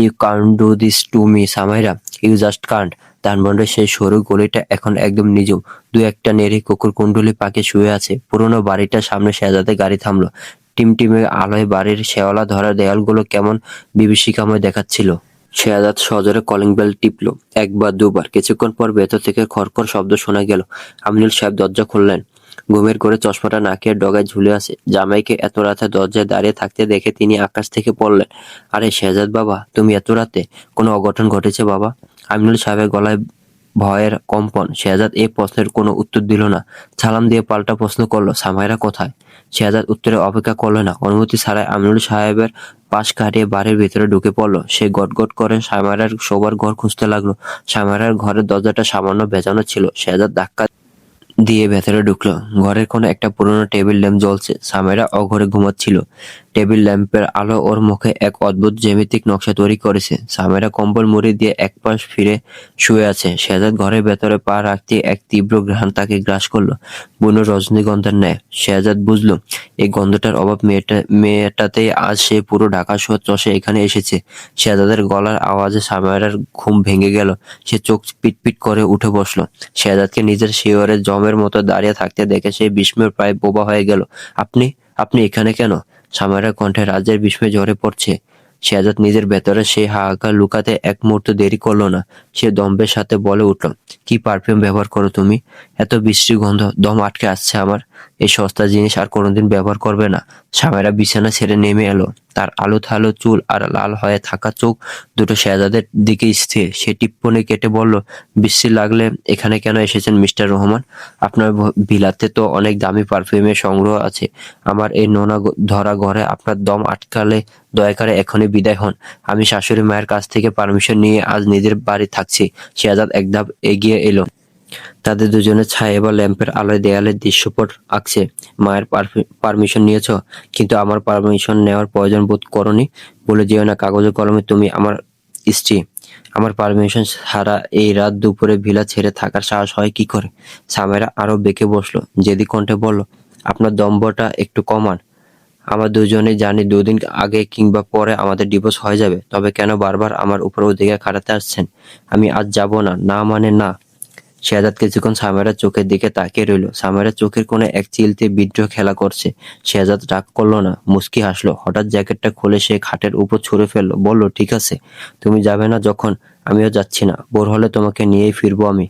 you can't do this to me Samaira, you just can't. ধানমন্ডির সেই সরু গলিটা এখন একদম নিঝুম। দু একটা নেড়ে কুকুর কুণ্ডলি পাকে শুয়ে আছে। পুরোনো বাড়িটার সামনে শেহজাদের গাড়ি থামলো। টিমটিমে আলোয় বাড়ির শেওলা ধরা দেয়ালগুলো কেমন বিভীষিকাময় দেখাচ্ছিল। শেহজাদ সজোরে কলিং বেল টিপল, একবার দুবার। কিছুক্ষণ পর ভেতর থেকে খড়খড় শব্দ শোনা গেল। আমিনুল সাহেব দরজা খুললেন। ঘুমের ঘোরে চশমাটা নাকের ডগায় ঝুলে আছে। জামাইকে এত রাতে দরজায় দাঁড়িয়ে থাকতে দেখে তিনি আকাশ থেকে পড়লেন। আরে শেহজাদ বাবা, তুমি এত রাতে? কোনো অঘটন ঘটেছে বাবা? আমিনুল সাহেবের গলায় ভয়ের কম্পন। শেহজাদ এই প্রশ্নের কোনো উত্তর দিল না। সালাম দিয়ে পাল্টা প্রশ্ন করলো, সামাইরা কোথায়? শেহজাদ উত্তরে অপেক্ষা করলো না। অনুমতি ছাড়াই আমিনুল সাহেবের পাশ কাটিয়ে বাড়ির ভিতরে ঢুকে পড়লো। সে গটগট করে সামাইরার শোবার ঘর খুঁজতে লাগলো। সামাইরার ঘরের দরজাটা সামান্য ভেজানো ছিল। শেহজাদ ধাক্কা দিয়ে ভেতরে ঢুকলো। ঘরের কোনো একটা পুরোনো টেবিল ল্যাম্প জ্বলছে। সামাইরা অঘরে ঘুমাচ্ছিল। টেবিল ল্যাম্পের আলো ওর মুখে এক অদ্ভুত জ্যামিতিক নকশা তৈরি করেছে। সামেরা কম্বল মুড়ি দিয়ে এক পাশ ফিরে শুয়ে আছে। শেহজাদ ঘরের ভেতরে পা রাখতে এক তীব্র ঘ্রাণ তাকে গ্রাস করলো, বুনো রজনীগন্ধার ন্যায়। শেহজাদ বুঝলো এই গন্ধটার অভাব মেয়েটাতেই আজ সে পুরো ঢাকা শহর চষে এখানে এসেছে। শেহজাদের গলার আওয়াজে সামেরার ঘুম ভেঙে গেল। সে চোখ পিটপিট করে উঠে বসলো। শেহজাদকে নিজের শিয়রে জমের মতো দাঁড়িয়ে থাকতে দেখে সে বিস্ময়ে প্রায় বোবা হয়ে গেল। আপনি আপনি এখানে কেন? সামেরার কণ্ঠে রাজ্যের বিস্ময় ঝরে পড়ছে। শেহজাদ নিজের ভেতরে সেই হাহাকার লুকাতে এক মুহূর্ত দেরি করলো না। সে দম্ভের সাথে বলে উঠল, কি পারফিউম ব্যবহার করো তুমি? এত বিশ্রী গন্ধ, দম আটকে আসছে আমার। এই সস্তা জিনিস আর কোনোদিন ব্যবহার করবে না। সামেরা বিছানা ছেড়ে নেমে এলো। তার আলো থালো চুল আর লাল হয়ে থাকা চোখ দুটো শেহজাদের দিকে স্থির। সে টিপ্পনি কেটে বলল, বিশ্রী লাগলে এখানে কেন এসেছেন মিস্টার রহমান? আপনার বিলাতে তো অনেক দামি পারফিউমের সংগ্রহ আছে। আমার এই নোনা ধরা ঘরে আপনার দম আটকালে দয়া করে এখনই বিদায় হন। আমি শাশুড়ি মায়ের কাছ থেকে পারমিশন নিয়ে আজ নিজের বাড়ি থাকছি। শেহজাদ এক ধাপ এগিয়ে এলো। তাদের দুজনের ছায়া এবার ল্যাম্পের আলোয় দেয়ালের দৃশ্যপট আঁকছে। মায়ের পারমিশন নিয়েছ, কিন্তু আমার পারমিশন নেওয়ার প্রয়োজন বোধ করনি বলে যেও না। কাগজে কলমে তুমি আমার স্ত্রী। আমার পারমিশন ছাড়া এই রাত দুপুরে ভিলা ছেড়ে থাকার সাহস হয় কি করে? সামেরা আরো বেঁকে বসলো। জেদি কণ্ঠে বলল, আপনার দম্ভটা একটু কমান। আমরা দুজনেই জানি দুদিন আগে কিংবা পরে আমাদের ডিভোর্স হয়ে যাবে। তবে কেন বারবার আমার উপর অধিকার খাটাতে আসছেন? আমি আজ যাব না, না মানে না। শেহজাদ কিছুক্ষণ সামেরার চোখের দিকে তাকিয়ে রইল। সামেরার চোখের কোণে এক চিলতে বিদ্রোহ খেলা করছে। শেহজাদ রাগ করলো না, মুচকি হাসলো। হঠাৎ জ্যাকেটটা খুলে সে খাটের উপর ছুঁড়ে ফেললো। বলল, ঠিক আছে, তুমি যাবে না যখন আমিও যাচ্ছি না। ভোর হলে তোমাকে নিয়েই ফিরবো আমি।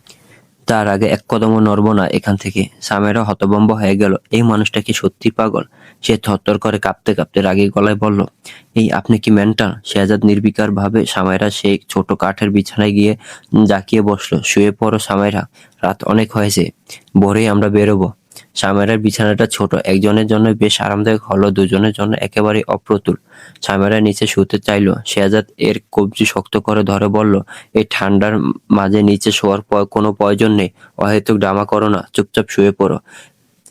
তার আগে এক কদমও নড়বো না এখান থেকে। সামেরা হতভম্ব হয়ে গেল। এই মানুষটা কি সত্যি পাগল? সে থরথর করে কাঁপতে কাঁপতে রাগী গলায় বলল, এই আপনি কি মেন্টাল? শেহজাদ নির্বিকার ভাবে সামেরা সেই ছোট কাঠের বিছানায় গিয়ে জাকিয়ে বসলো। শুয়ে পড়ো সামেরা, রাত অনেক হয়েছে, ভোরেই আমরা বেরোবো। সামেরার বিছানাটা ছোট, একজনের জন্য বেশ আরামদায়ক হলো দুজনের জন্য একেবারে অপ্রতুল। সামেরা নিচে শুতে চাইলো। শেহজাদ এর কবজি শক্ত করে ধরে বলল, এই ঠান্ডার মাঝে নিচে শোয়ার কোনো প্রয়োজন নেই। অহেতুক ড্রামা করো না, চুপচাপ শুয়ে পড়ো।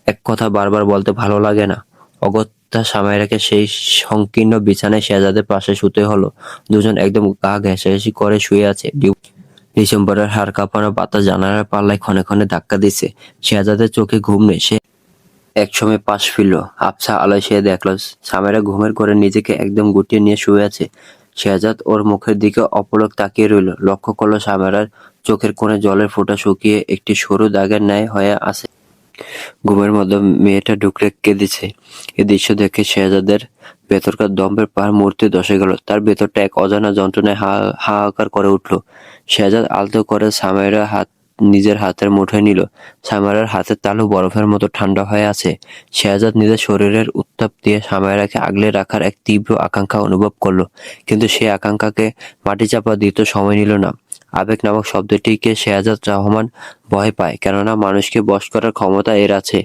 এক কথা বারবার বলতে ভালো লাগে না। অগত্যা সামেরাকে সেই সংকীর্ণ বিছানায় শেহজাদের পাশে শুতে হলো। দুজন একদম গা ঘেঁষাঘেঁষি করে শুয়ে আছে। ডিসেম্বরের হাড় কাঁপানো বাতাস জানালার পাল্লায় ক্ষণে ক্ষণে ধাক্কা দিছে। শেহজাদের চোখে ঘুম নেই। সে একসময় পাশ ফিরল। আবছা আলোয় সে দেখল সামেরা ঘুমের ঘরে নিজেকে একদম গুটিয়ে নিয়ে শুয়ে আছে। শেহজাদ ওর মুখের দিকে অপলক তাকিয়ে রইল। লক্ষ্য করলো সামেরার চোখের কোণে জলের ফোঁটা শুকিয়ে একটি সরু দাগের ন্যায় হয়ে আছে। ঘুমের মধ্যে মেয়েটা ঢুকরে কেঁদেছে। এ দৃশ্য দেখে শেহজাদের ভেতরকার দম্ভের পাহাড় মুহূর্তে ধসে গেল। তার ভেতরটা এক অজানা যন্ত্রণায় হাহাকার করে উঠল। শেহজাদ আলতো করে সামেরার হাত নিজের হাতের মুঠোয় নিল। সামেরার হাতের তালু বরফের মতো ঠান্ডা হয়ে আছে। শেহজাদ নিজের শরীরের উত্তাপ দিয়ে সামেরাকে আগলে রাখার এক তীব্র আকাঙ্ক্ষা অনুভব করলো, কিন্তু সে আকাঙ্ক্ষাকে মাটি চাপা দিতে সময় নিল না। আবেগ নামক শব্দটিকে শেহজাদ রহমান ভয় পায়, কেননা মানুষকে বশ করার ক্ষমতা এর আছে,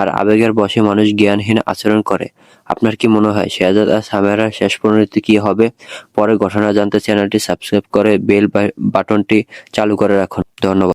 আর আবেগের বশে মানুষ জ্ঞানহীন আচরণ করে। আপনার কি মনে হয় শেহজাদ আর সামেরার শেষ পরিণতি কি হবে? পরে ঘটনা জানতে চ্যানেলটি সাবস্ক্রাইব করে বেল বাটনটি চালু করে রাখুন। ধন্যবাদ।